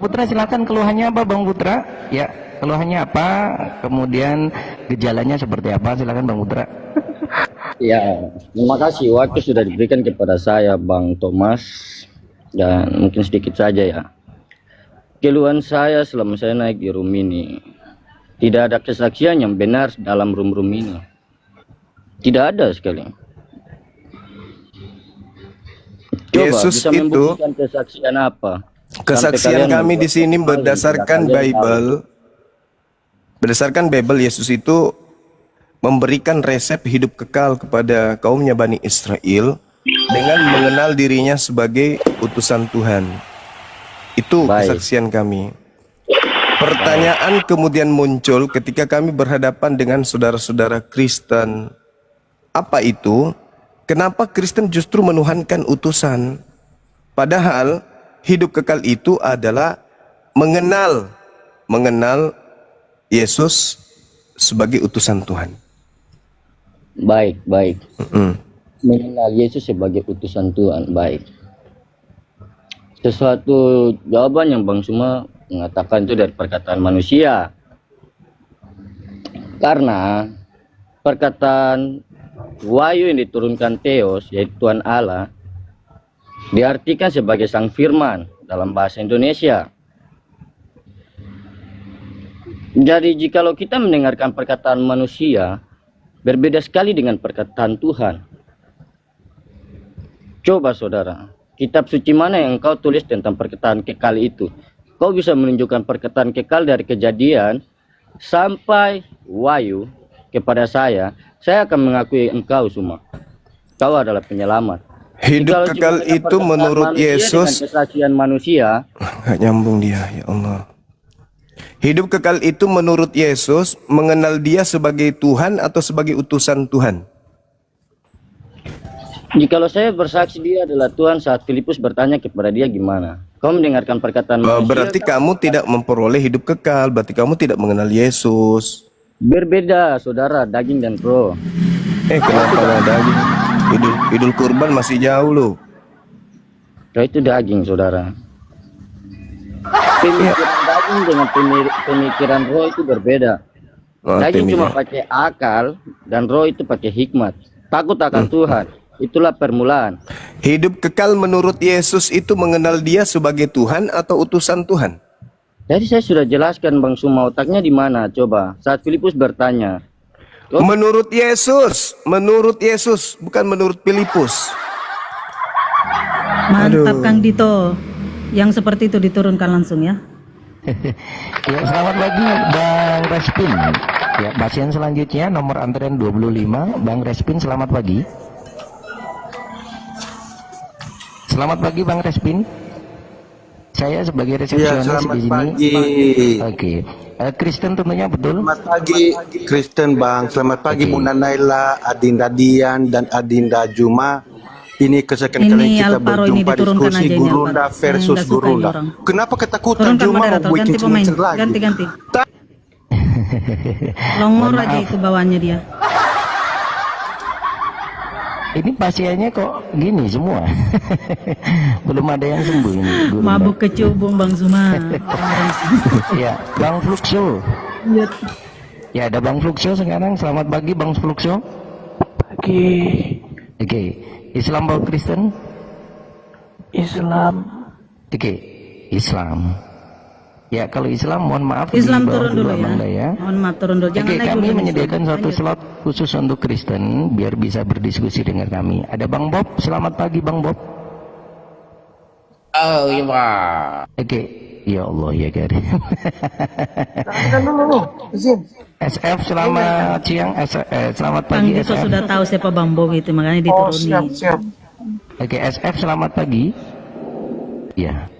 Putra silakan, keluhannya apa Bang Putra? Ya, keluhannya apa? Kemudian gejalanya seperti apa? Silakan Bang Putra. Ya, terima kasih waktu sudah diberikan kepada saya Bang Thomas, dan mungkin sedikit saja ya. Keluhan saya selama saya naik di room ini, tidak ada kesaksian yang benar dalam room ini. Tidak ada sekali. Coba Yesus bisa membuktikan kesaksian apa? kesaksian kami di sini berdasarkan Bible. Berdasarkan Bible, Yesus itu memberikan resep hidup kekal kepada kaumnya Bani Israel dengan mengenal dirinya sebagai utusan Tuhan. Itu kesaksian kami. Pertanyaan kemudian muncul ketika kami berhadapan dengan saudara-saudara Kristen. Apa itu? Kenapa Kristen justru menuhankan utusan? Padahal hidup kekal itu adalah mengenal Yesus sebagai utusan Tuhan. Baik. Mengenal Yesus sebagai utusan Tuhan, baik. Sesuatu jawaban yang Bang Suma mengatakan itu dari perkataan manusia. Karena perkataan Wahyu yang diturunkan Theos, yaitu Tuhan Allah, diartikan sebagai Sang Firman dalam bahasa Indonesia. Jadi jikalau kita mendengarkan perkataan manusia, berbeda sekali dengan perkataan Tuhan. Coba saudara, kitab suci mana yang engkau tulis tentang perkataan kekal itu? Kau bisa menunjukkan perkataan kekal dari Kejadian sampai Wahyu kepada saya akan mengakui engkau semua. Kau adalah penyelamat. Hidup kekal itu menurut Yesus. Kesaksian manusia. Gak nyambung dia, ya Allah. Hidup kekal itu menurut Yesus mengenal dia sebagai Tuhan atau sebagai utusan Tuhan. Jikalau saya bersaksi dia adalah Tuhan saat Filipus bertanya kepada dia gimana? Kau mendengarkan perkataan manusia? Berarti kamu tidak memperoleh hidup kekal. Berarti kamu tidak mengenal Yesus. Berbeda saudara, daging dan roh. Kenapa lah daging? Idul kurban masih jauh loh. Itu daging saudara. Pemikiran daging dengan pemikiran roh itu berbeda. Daging cuma pakai akal dan roh itu pakai hikmat. Takut akan Tuhan. Itulah permulaan. Hidup kekal menurut Yesus itu mengenal dia sebagai Tuhan atau utusan Tuhan. Jadi saya sudah jelaskan Bang Suma, otaknya di mana? Coba saat Filipus bertanya. Menurut Yesus, bukan menurut Filipus. Mantap Kang Dito. Yang seperti itu diturunkan langsung ya. Ya, selamat pagi Bang Respin. Ya, pasien selanjutnya nomor antrean 25, Bang Respin, selamat pagi. Selamat pagi Bang Respin. Saya sebagai resepsionis di sini. Oke. Kristen tentunya betul. Selamat pagi Kristen Bang. Selamat pagi Bunda Naila, Adinda Dian dan Adinda Juma. Ini kesekian kali kita berjumpa diskusi Gurunda versus Gurunda. Kenapa ketakutan Juma mau bikin semester lagi? Ganti. Longor aja itu bawaannya dia. Ini pasiennya kok gini semua. Belum ada yang sembuh ini. Mabuk kecubung Bang Zuma. Ya, Bang Fluxo. Ya, ada Bang Fluxo sekarang. Selamat pagi Bang Fluxo. Pagi. Oke. Islam atau Kristen? Islam. Oke. Islam. Ya, kalau Islam mohon maaf Islam turun dulu ya. Mohon maaf turun dulu. Oke, kami menyediakan satu slot khusus untuk Kristen biar bisa berdiskusi dengan kami. Ada Bang Bob. Selamat pagi Bang Bob. Oh iya Pak. Oke. Ya Allah ya Karim. SF selamat siang. Selamat pagi. Bang Dito sudah tahu siapa Bang Bob itu, makanya dituruni. Siap. Oke, SF selamat pagi. Ya.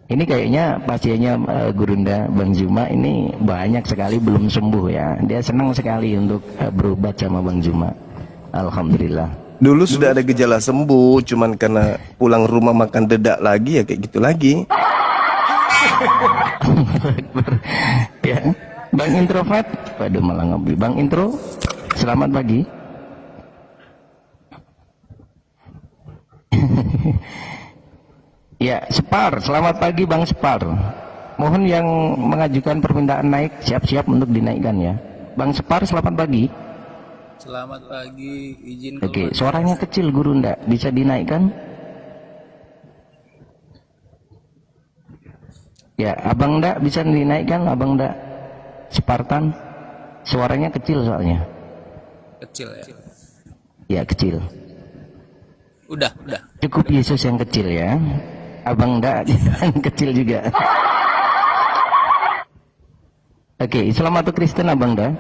Ini kayaknya pasiennya Gurunda Bang Zuma ini banyak sekali belum sembuh ya. Dia senang sekali untuk berobat sama Bang Zuma. Alhamdulillah. Dulu sudah ada gejala sembuh, cuman karena pulang rumah makan dedak lagi ya kayak gitu lagi. Ya, Bang Introvert, waduh malah ngopi. Bang Intro, selamat pagi. Ya, Separ, selamat pagi Bang Separ. Mohon yang mengajukan permintaan naik siap-siap untuk dinaikkan ya. Bang Separ, selamat pagi. Selamat pagi, izin Oke, keluar. suaranya kecil Guru ndak, bisa dinaikkan? Ya, Abang ndak bisa dinaikkan, Abang ndak. Spartan, suaranya kecil soalnya. Kecil ya. Ya, kecil. Udah. Cukup Yesus yang kecil ya. Abang ndak jangan kecil juga. Oke, Islam atau Kristen Abang ndak?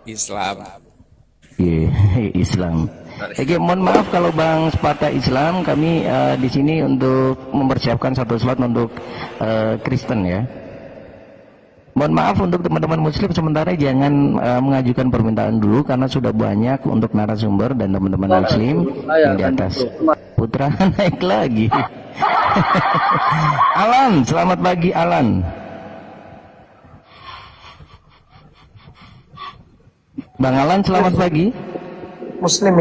Islam. Iya, Islam. Oke, mohon maaf kalau Bang Sparta Islam, kami di sini untuk mempersiapkan satu slot untuk Kristen ya. Mohon maaf untuk teman-teman Muslim sementara jangan mengajukan permintaan dulu karena sudah banyak untuk narasumber dan teman-teman Muslim yang di atas. Putra naik lagi. Alan, selamat pagi Alan. Bang Alan, selamat pagi. Muslim.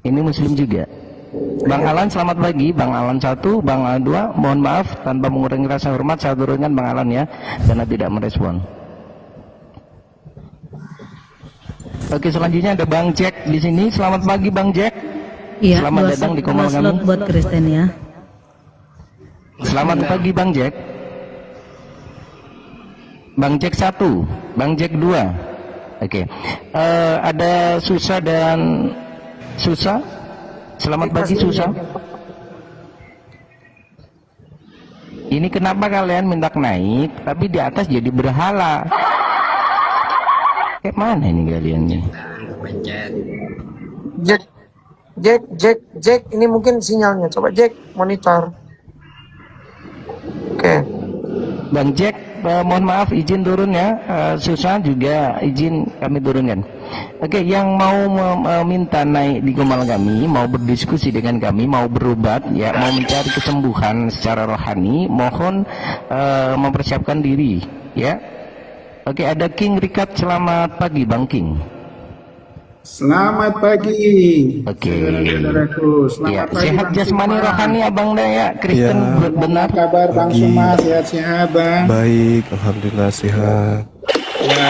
Ini Muslim juga. Bang Alan, selamat pagi. Bang Alan 1, Bang Alan 2. Mohon maaf tanpa mengurangi rasa hormat saya turunkan Bang Alan ya, karena tidak merespon. Oke, selanjutnya ada Bang Jack di sini. Selamat pagi Bang Jack. Iya, Selamat datang di Komal kami. slot buat Kristen ya. Selamat pagi Bang Jack. Bang Jack 1, Bang Jack 2. Oke. Ada Susa dan Susa. Selamat pagi Susa. Ini kenapa kalian minta naik tapi di atas jadi berhala? Kayak mana ini kalian nih? Jack, ini mungkin sinyalnya. Coba Jack monitor. Oke. Bang Jack, mohon maaf izin turun ya. Susan juga izin kami turunkan. Oke, yang mau minta naik di Komal kami, mau berdiskusi dengan kami, mau berobat, ya, mau mencari kesembuhan secara rohani, mohon mempersiapkan diri, ya. Oke, ada King Rikat, selamat pagi Bang King. Selamat pagi. Oke. Saudara-saudaraku, selamat Ya, pagi. sehat Bang jasmani Suma. rohani Abang Daya, Kristen Ya. benar. Apa kabar Bang Pagi. Suma? Sehat-sehat Bang. Baik, alhamdulillah sehat. Ya,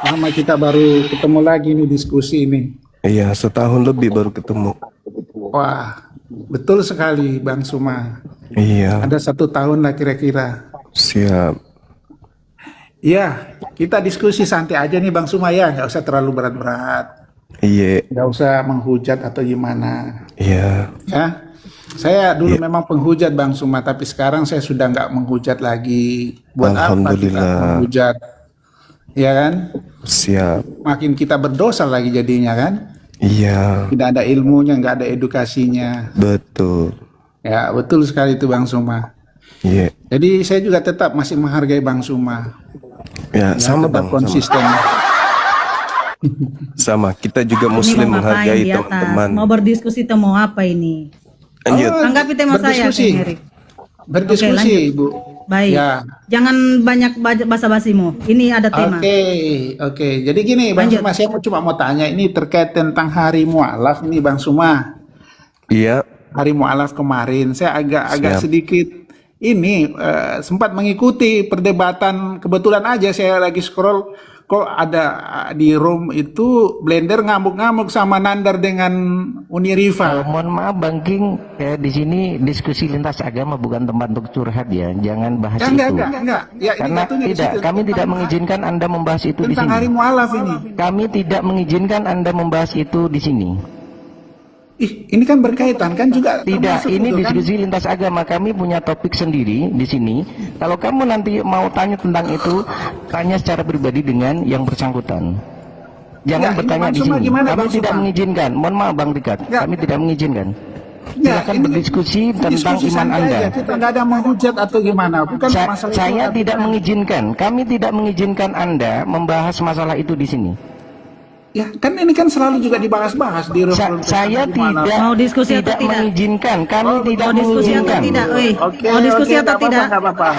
lama kita baru ketemu lagi nih diskusi ini. Iya, setahun lebih baru ketemu. Wah, betul sekali Bang Suma. Iya, Ada 1 tahun lah kira-kira. siap. Ya, kita diskusi santai aja nih Bang Suma ya, nggak usah terlalu berat-berat. Iya, Nggak usah menghujat atau gimana. iya. Ya, saya dulu memang penghujat Bang Suma, tapi sekarang saya sudah nggak menghujat lagi. Buat apa kita Alhamdulillah. menghujat? Ya kan? Siap. Makin kita berdosa lagi jadinya kan? Iya, Tidak ada ilmunya, nggak ada edukasinya. betul. Ya, betul sekali itu Bang Suma. Iya. Jadi saya juga tetap masih menghargai Bang Suma. Ya, Ya, sama tetap Bang, konsisten. sama. Kita juga Ini Muslim mau ngapain menghargai di atas? teman-teman. Mau berdiskusi atau mau apa ini? Lanjut. Tanggapi tema saya, berdiskusi. Kang Erik. Berdiskusi, Oke, lanjut. Ibu. Baik. Ya. Jangan banyak basa-basimu. Ini ada tema. Oke. Jadi gini, Bang Lanjut. Suma, saya cuma mau tanya ini terkait tentang Hari Mu'alaf nih, Bang Suma. Iya, Hari Mu'alaf kemarin, saya agak Siap. sedikit ini sempat mengikuti perdebatan. Kebetulan aja saya lagi scroll, kok ada di room itu Blender ngamuk-ngamuk sama Nandar dengan Uniriva. Mohon maaf Bang King, di sini diskusi lintas agama bukan tempat untuk curhat ya. Jangan bahas Ya, itu. enggak. Ya, ini Karena jatuhnya di tidak, situ. kami tidak mengizinkan Anda membahas itu di Tentang sini. Hari Mu'alaf ini. Kami tidak mengizinkan Anda membahas itu di sini. Ini kan berkaitan kan juga. Tidak, termasuk ini itu, kan? diskusi lintas agama. Kami punya topik sendiri di sini. Kalau kamu nanti mau tanya tentang itu, tanya secara pribadi dengan yang bersangkutan. Jangan Enggak, ini bertanya Bang di Suma sini. gimana, Kami Bang tidak Suma? mengizinkan. Mohon maaf Bang Rikat, Enggak. kami tidak mengizinkan. Enggak, Silakan ini berdiskusi tentang diskusi iman santai Anda. aja. Kita nggak ada menghujat atau gimana. Bukan masalah itu. Saya tidak mengizinkan. Kami tidak mengizinkan Anda membahas masalah itu di sini. Ya, kan ini kan selalu juga dibahas-bahas di room. Saya tidak Mau diskusi atau tidak? mengizinkan. Kami tidak Mau diskusi atau mengizinkan. tidak? Woi, Oke, mau diskusi atau tidak? Nggak apa-apa.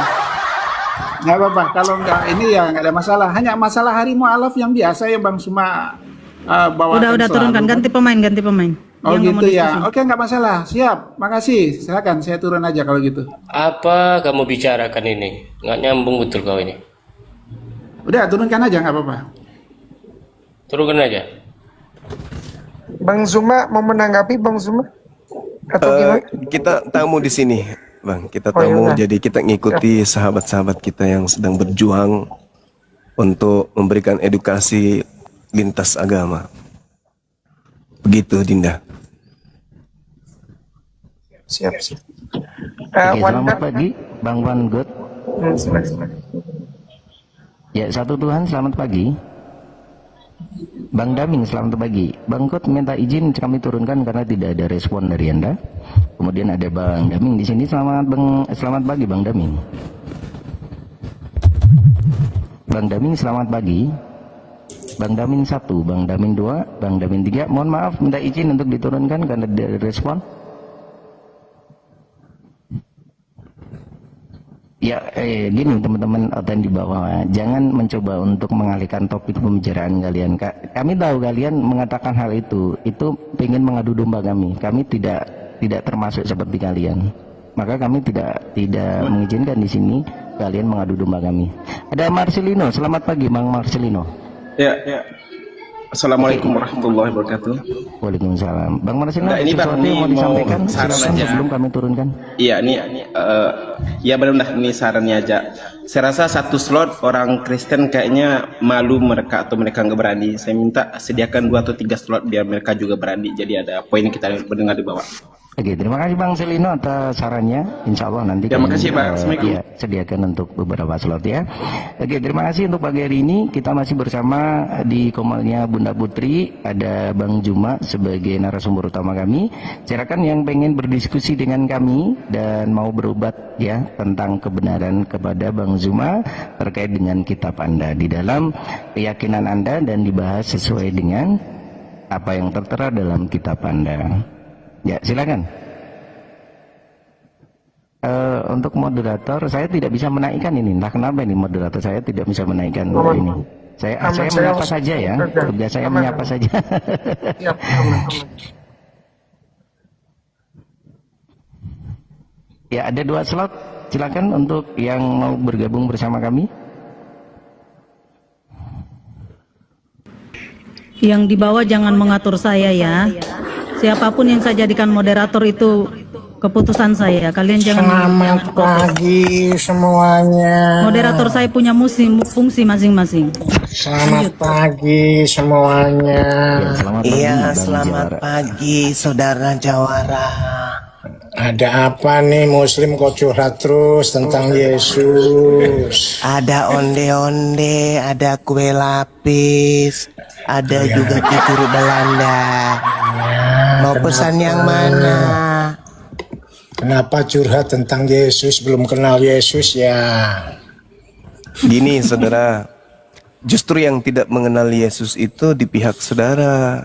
Nggak apa-apa. Kalau nggak ini ya nggak ada masalah. Hanya masalah Hari Mu'alaf yang biasa ya Bang Suma bawakan Udah selalu. turunkan, ganti pemain. Oh Dia nggak mau gitu ya. diskusi. Oke, nggak masalah. Siap. Makasih. Silakan, saya turun aja kalau gitu. Apa kamu bicarakan ini? Nggak nyambung betul kau ini. Udah, turunkan aja, nggak apa-apa. Turunkan aja. Bang Zuma mau menanggapi Bang Zuma? Atau gimana? Kita tamu di sini, Bang. Kita Oh, tamu, yaudah. jadi kita ngikuti sahabat-sahabat kita yang sedang berjuang untuk memberikan edukasi lintas agama. Begitu, Dinda. Siap, siap. Oke, Wanda, selamat pagi, Bang Van God. silakan. Ya, satu Tuhan, selamat pagi. Bang Daming, selamat pagi. Bang God minta izin kami turunkan karena tidak ada respon dari Anda. Kemudian ada Bang Daming di sini. Selamat pagi, Bang Daming. Bang Daming, selamat pagi. Bang Daming 1, Bang Daming 2, Bang Daming 3. Mohon maaf, minta izin untuk diturunkan karena tidak ada respon. Ya, gini teman-teman OTN di bawah, jangan mencoba untuk mengalihkan topik pembicaraan kalian. Kami tahu kalian mengatakan hal itu pengen mengadu domba kami. Kami tidak termasuk seperti kalian. Maka kami tidak mengizinkan di sini kalian mengadu domba kami. Ada Marcelino, selamat pagi Bang Marcelino. Ya. Assalamualaikum warahmatullahi wabarakatuh. Waalaikumsalam. Bang Marcelino, Nah, ini Bang, sesuatu yang mau ini mau disampaikan saran silakan aja. sebelum kami turunkan. Iya, ya benar-benar ini sarannya aja. Saya rasa satu slot orang Kristen kayaknya malu mereka atau mereka nggak berani. Saya minta sediakan 2 atau 3 slot biar mereka juga berani. Jadi ada poin yang kita mendengar di bawah. Oke, terima kasih Bang Selino atas sarannya. Insya Allah nanti Ya, kami, makasih, Pak. Assalamualaikum. ya, sediakan untuk beberapa slot ya. Oke, terima kasih untuk pagi hari ini. Kita masih bersama di komalnya Bunda Putri. Ada Bang Juma sebagai narasumber utama kami. Silakan yang pengen berdiskusi dengan kami dan mau berobat ya tentang kebenaran kepada Bang Zuma terkait dengan kitab Anda di dalam keyakinan Anda dan dibahas sesuai dengan apa yang tertera dalam kitab Anda. Ya, silakan. Untuk moderator, saya tidak bisa menaikkan ini. Entah kenapa ini moderator saya tidak bisa menaikkan ini. Saya menyapa saja ya. Tugas saya menyapa saja. Siap, aman. Ya, ada 2 slot. Silakan untuk yang mau bergabung bersama kami. Yang di bawah jangan mengatur saya ya. Siapapun yang saya jadikan moderator itu keputusan saya. Kalian jangan. Selamat pagi semuanya. Moderator saya punya fungsi masing-masing. Selamat pagi semuanya. Ya, selamat pagi, Iya, Bang selamat Jawara. pagi saudara Jawara. Ada apa nih Muslim kok curhat terus tentang Yesus? Ada onde-onde, ada kue lapis, ada juga kikuru Belanda. Mau pesan yang mana? Kenapa curhat tentang Yesus? Belum kenal Yesus ya? Gini saudara, justru yang tidak mengenal Yesus itu di pihak saudara.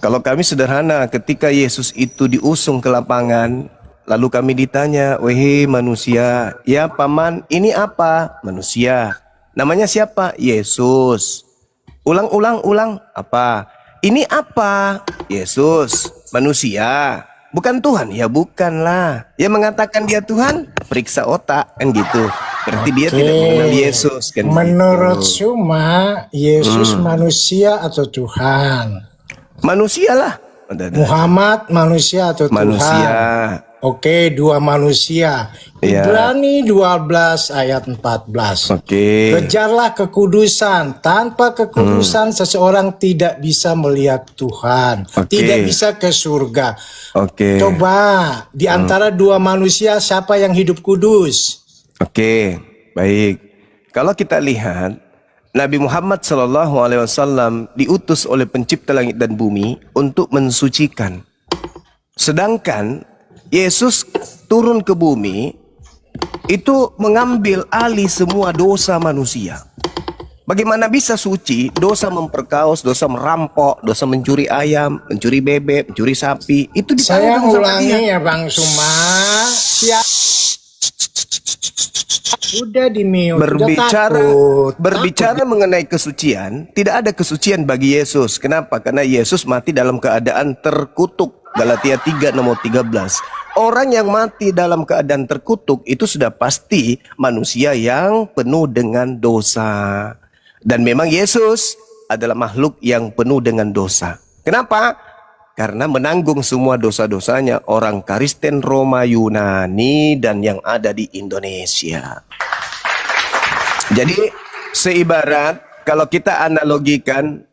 Kalau kami sederhana, ketika Yesus itu diusung ke lapangan, lalu kami ditanya, "Wahai manusia, ya paman, ini apa?" Manusia. Namanya siapa? Yesus. Ulang, apa? Ini apa? Yesus. Manusia. Bukan Tuhan? Ya bukanlah. Ya mengatakan dia Tuhan? Periksa otak, kan gitu. Berarti dia tidak mengenal Yesus, kan Menurut gitu. Suma, Yesus manusia atau Tuhan? Manusia lah. Muhammad manusia atau Tuhan? Manusia. Oke, 2 manusia. Iya. Ibrani 12 ayat 14. Oke. Kejarlah kekudusan. Tanpa kekudusan seseorang tidak bisa melihat Tuhan. Oke. Tidak bisa ke surga. Oke. Coba di antara 2 manusia siapa yang hidup kudus? Oke, baik. Kalau kita lihat Nabi Muhammad SAW diutus oleh pencipta langit dan bumi untuk mensucikan. Sedangkan Yesus turun ke bumi itu mengambil alih semua dosa manusia. Bagaimana bisa suci? Dosa memperkaos, dosa merampok, dosa mencuri ayam, mencuri bebek, mencuri sapi. Itu Saya ditanggung sama ulangi dia. ya Bang Suma. Udah di mute. Berbicara mengenai kesucian, tidak ada kesucian bagi Yesus. Kenapa? Karena Yesus mati dalam keadaan terkutuk. Galatia 3 nomor 13. Orang yang mati dalam keadaan terkutuk itu sudah pasti manusia yang penuh dengan dosa. Dan memang Yesus adalah makhluk yang penuh dengan dosa. Kenapa? Karena menanggung semua dosa-dosanya orang Kristen, Roma, Yunani, dan yang ada di Indonesia. Jadi seibarat kalau kita analogikan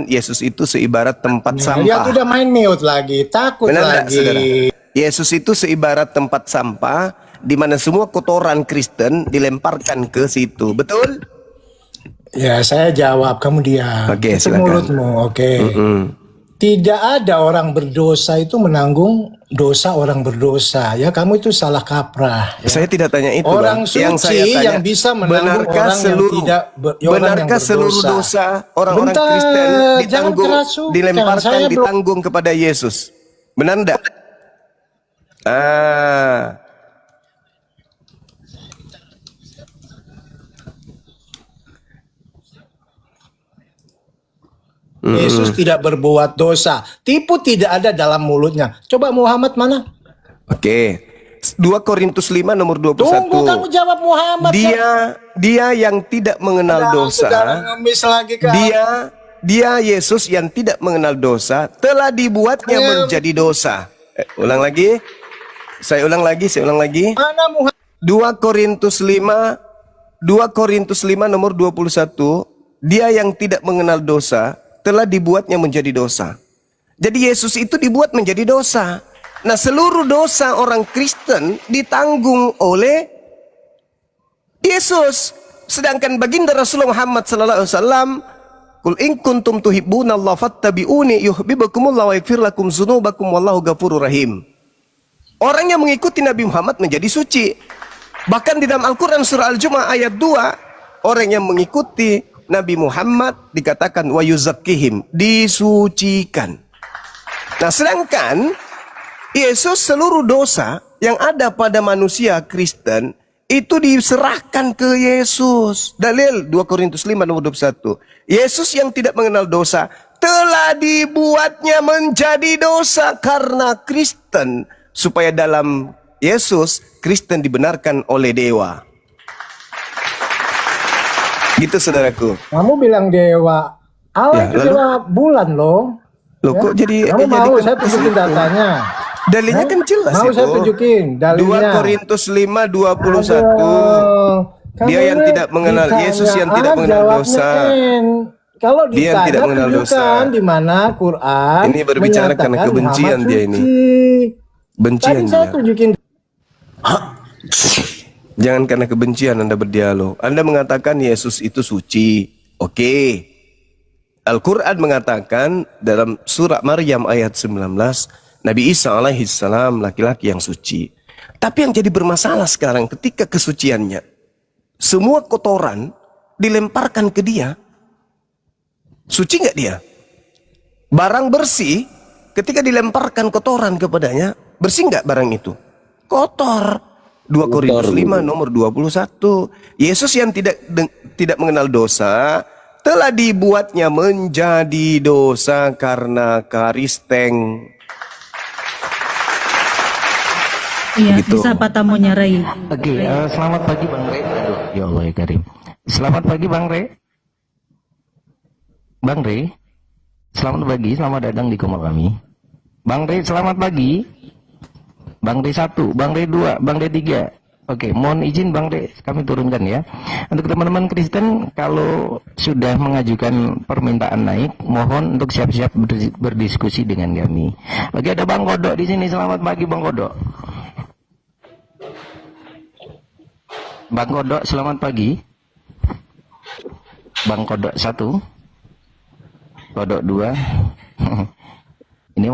Yesus itu seibarat tempat sampah. Lihat udah main mute lagi, takut Benar lagi. saudara? Yesus itu seibarat tempat sampah di mana semua kotoran Kristen dilemparkan ke situ. Betul? Ya, saya jawab, kamu diam. Oke, Tutup silakan. mulutmu, oke. Tidak ada orang berdosa itu menanggung dosa orang berdosa. Ya, kamu itu salah kaprah. Ya. Saya tidak tanya itu, Orang Bang. suci yang bisa menanggung orang yang tidak benarkah seluruh dosa orang-orang Bentar, Kristen jangan kerasukan. dilemparkan, Saya belum- ditanggung kepada Yesus? Benar enggak? Yesus tidak berbuat dosa. Tipu tidak ada dalam mulutnya. Coba Muhammad mana? Oke. 2 Korintus 5 nomor 21. Tunggu kamu jawab Muhammad. Dia yang tidak mengenal dosa. Ngemis lagi kan? Dia Yesus yang tidak mengenal dosa telah dibuatnya menjadi dosa. Ulang lagi. Saya ulang lagi. Mana Muhammad? 2 Korintus 5 nomor 21. Dia yang tidak mengenal dosa telah dibuatnya menjadi dosa. Jadi Yesus itu dibuat menjadi dosa. Nah, seluruh dosa orang Kristen ditanggung oleh Yesus. Sedangkan baginda Rasulullah Muhammad sallallahu alaihi wasallam, "Qul in kuntum tuhibbunallaha fattabi'uni yuhibbukumullahu wa yaghfir lakum dzunubakum wallahu ghafurur rahim." Orang yang mengikuti Nabi Muhammad menjadi suci. Bahkan di dalam Al-Qur'an surah Al-Jumu'ah ayat 2, orang yang mengikuti Nabi Muhammad dikatakan wa yuzakkihim, disucikan. Nah, sedangkan Yesus seluruh dosa yang ada pada manusia Kristen itu diserahkan ke Yesus. Dalil 2 Korintus 5 nomor 21. Yesus yang tidak mengenal dosa telah dibuatnya menjadi dosa karena Kristen, supaya dalam Yesus Kristen dibenarkan oleh dewa. Gitu saudaraku. Kamu bilang dewa. Allah itu dewa bulan loh. Loh kok jadi kamu mau saya tunjukin datanya. Dalilnya kan jelas mau itu. Saya tunjukin dalilnya. 2 Korintus 5:21. Dia yang tidak mengenal Yesus yang tidak mengenal dosa. Kalau Dia yang tidak mengenal dosa. Di mana Quran ini berbicara karena kebencian dia ini. Bencian Tadi saya dia. tunjukin. Jangan karena kebencian Anda berdialog. Anda mengatakan Yesus itu suci. Oke. Al-Quran mengatakan dalam surah Maryam ayat 19, Nabi Isa alaihissalam laki-laki yang suci. Tapi yang jadi bermasalah sekarang ketika kesuciannya, semua kotoran dilemparkan ke dia. Suci nggak dia? Barang bersih ketika dilemparkan kotoran kepadanya, bersih nggak barang itu? Kotor. 2 Korintus 5 nomor 21. Yesus yang tidak mengenal dosa telah dibuatnya menjadi dosa karena karisteng. Iya, bisa tamunya Ray. Oke, selamat pagi Bang Re. Aduh, ya Allah ya Karim. Selamat pagi Bang Re. Bang Re, selamat pagi, selamat datang di Komal kami. Bang Re, selamat pagi. Bang Re 1, Bang Re 2, Bang Re 3. Oke, mohon izin Bang Re, kami turunkan ya. Untuk teman-teman Kristen, kalau sudah mengajukan permintaan naik, mohon untuk siap-siap berdiskusi dengan kami. Oke, ada Bang Kodok di sini. Selamat pagi Bang Kodok. Bang Kodok, selamat pagi. Bang Kodok 1, Kodok 2. Ini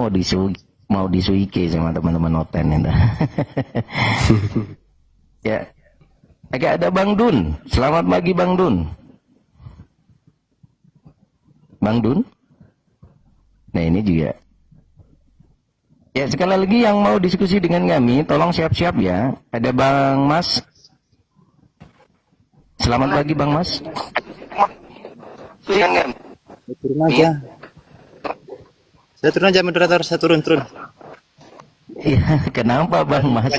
mau disuike sama teman-teman noten itu. Ya. Oke, ada Bang Dun. Selamat pagi Bang Dun. Bang Dun. Nah, ini juga. Ya, sekali lagi yang mau diskusi dengan kami, tolong siap-siap ya. Ada Bang Mas Selamat pagi Bang Mas. Turun aja. Saya turun aja moderator, saya turun. Iya, kenapa Bang Mas?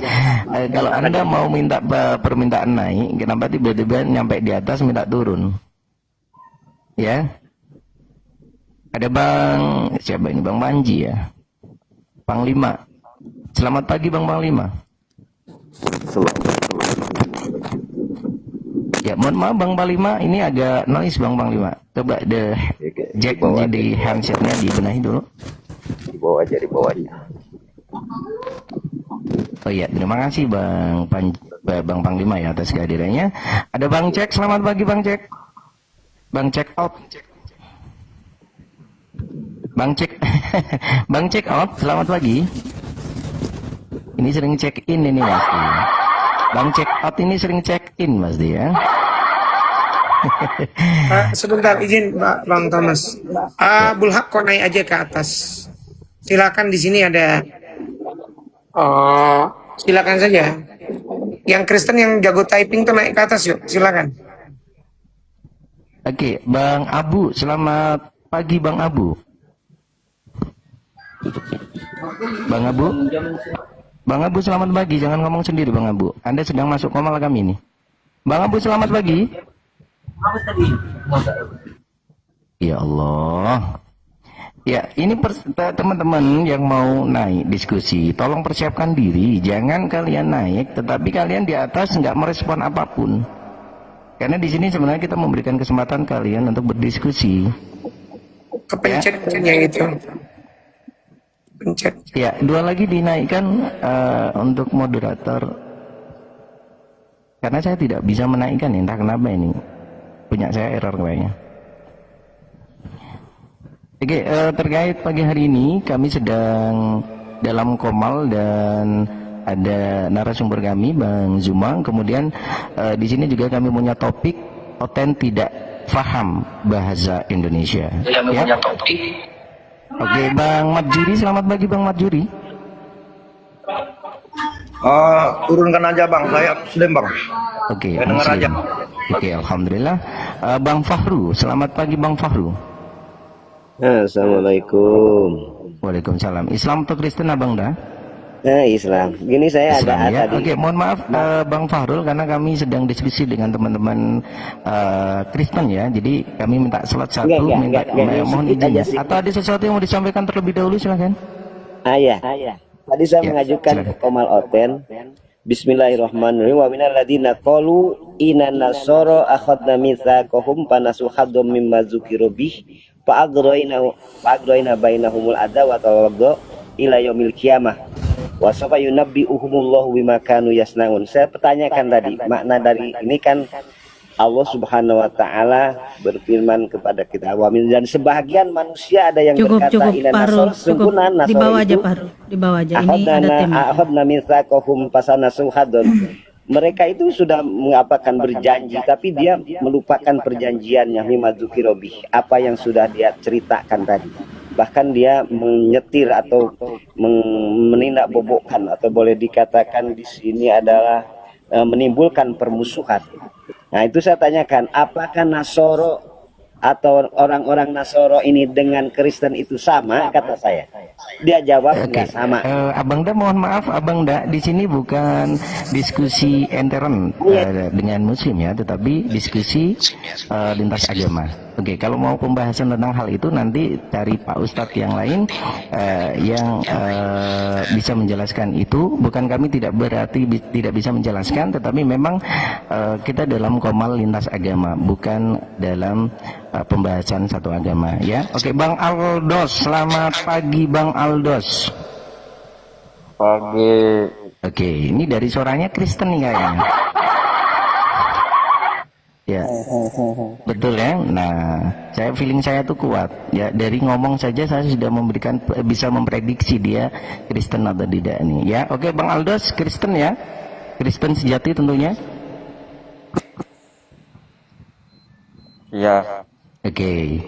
Kalau Anda mau minta permintaan naik, kenapa tiba-tiba nyampe di atas minta turun? Ya. Ada Bang, siapa ini? Bang Panji ya? Panglima. Selamat pagi Bang Panglima. Ya, mohon maaf Bang Panglima, ini agak noise Bang Panglima. Coba jacknya di handsetnya dibenahi dulu. Di bawah aja. Oh iya, terima kasih Bang Panglima ya atas kehadirannya. Ada Bang Cek, selamat pagi Bang Cek. Bang Cek out. Bang Cek out, selamat pagi. Ini sering check in ini Mas. Bang Cek out ini sering check in Mas dia. Sebentar izin Bang Thomas. Bulhak kok naik aja ke atas. Silakan di sini ada. Oh, silakan saja. Yang Kristen yang jago typing tuh naik ke atas yuk, silakan. Oke, Bang Abu, selamat pagi Bang Abu. Bang Abu selamat pagi, jangan ngomong sendiri Bang Abu. Anda sedang masuk komal kami nih. Bang Abu selamat pagi. Ya Allah. Ya, ini teman-teman yang mau naik diskusi, tolong persiapkan diri. Jangan kalian naik, tetapi kalian di atas nggak merespon apapun. Karena di sini sebenarnya kita memberikan kesempatan kalian untuk berdiskusi. Kepencet-pencetnya itu. Pencet. Ya, 2 lagi dinaikkan untuk moderator. Karena saya tidak bisa menaikkan, entah kenapa ini. Punya saya error kayaknya. Oke, terkait pagi hari ini kami sedang dalam komal dan ada narasumber kami Bang Zuma. Kemudian di sini juga kami punya topik Oten tidak paham bahasa Indonesia. Ya. Oke, Bang Matjuri, selamat pagi Bang Matjuri. Turunkan aja Bang, saya Muslim Bang. Oke, saya dengar aja. Oke, alhamdulillah. Bang Fahru, selamat pagi Bang Fahru. Assalamualaikum. Waalaikumsalam. Islam atau Kristen Abang dah? Islam. Gini saya Islam, ada ya? tadi. Oke, mohon maaf Bang Fahrul karena kami sedang diskusi dengan teman-teman Kristen ya. Jadi kami minta slot satu, mohon izin ya. Atau ada sesuatu yang mau disampaikan terlebih dahulu silakan. Iya. Tadi saya mengajukan Komal Oten. Bismillahirrahmanirrahim. Wa minal ladina qalu inna nasara akhadna mitsaqahum fanasu haddam mimma dzukiru bih fa aghroina bainahumul adawata wal baghdha ila yaumil qiyamah. Wa sawfa yunabbi'uhumullahu bima kanu yasnaun. Saya pertanyakan tadi, makna dari ini kan Allah Subhanahu wa taala berfirman kepada kita, dan sebahagian manusia ada yang berkata ila nasor, sempurna nasor. Di bawah aja Pak, di bawah aja. Ini ada tema. Akhadna mitsaqahum fasanasu hadon. Mereka itu sudah mengapakan berjanji, tapi dia melupakan perjanjiannya mimma dzukira bih, apa yang sudah dia ceritakan tadi. Bahkan dia menyetir atau menindak bobokkan, atau boleh dikatakan di sini adalah menimbulkan permusuhan. Nah itu saya tanyakan, apakah Nasoro atau orang-orang Nasoro ini dengan Kristen itu sama? Kata saya. Dia jawab nggak sama. Abang Da, mohon maaf Abang Da, di sini bukan diskusi intern dengan Muslim ya, tetapi diskusi lintas agama. Oke, kalau mau pembahasan tentang hal itu nanti cari Pak Ustadz yang lain yang bisa menjelaskan itu. Bukan kami tidak berarti tidak bisa menjelaskan, tetapi memang kita dalam komal lintas agama, bukan dalam pembahasan satu agama ya. Oke, Bang Aldos, selamat pagi Bang Aldos. Pagi. Oke, ini dari suaranya Kristen nih kayaknya. Ya, betul ya. Nah, feeling saya tuh kuat. Ya, dari ngomong saja saya sudah bisa memprediksi dia Kristen atau tidak nih. Ya, oke Bang Aldos, Kristen ya, Kristen sejati tentunya. Ya. Oke.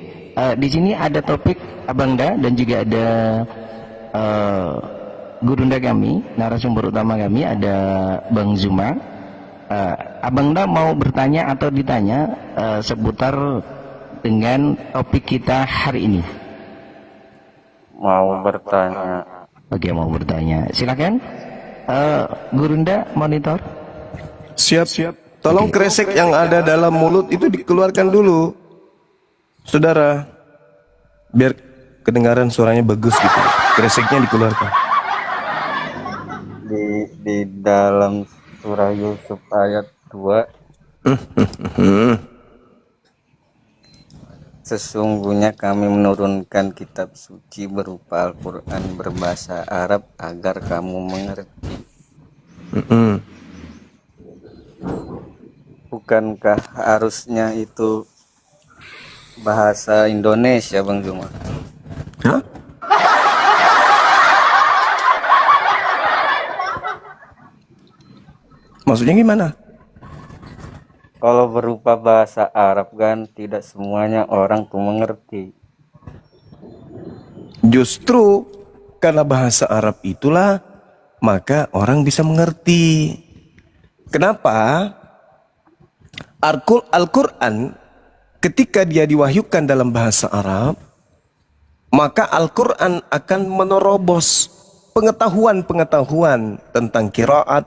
Di sini ada topik Abang Da dan juga ada gurunda kami, narasumber utama kami ada Bang Zuma. Abang Da mau bertanya atau ditanya seputar dengan topik kita hari ini? Mau bertanya. Oke, mau bertanya. Silakan. Gurunda monitor. Siap. Tolong kresek yang ada dalam mulut itu dikeluarkan dulu, saudara, biar kedengaran suaranya bagus gitu. Kreseknya dikeluarkan. Di dalam surah Yusuf ayat 2, sesungguhnya kami menurunkan kitab suci berupa Al-Quran berbahasa Arab agar kamu mengerti. Bukankah harusnya itu bahasa Indonesia, Bang Juma? Hah? Maksudnya gimana? Kalau berupa bahasa Arab kan tidak semuanya orang tuh mengerti. Justru karena bahasa Arab itulah maka orang bisa mengerti. Kenapa? Al-Quran ketika dia diwahyukan dalam bahasa Arab, maka Al-Quran akan menerobos pengetahuan-pengetahuan tentang qiraat,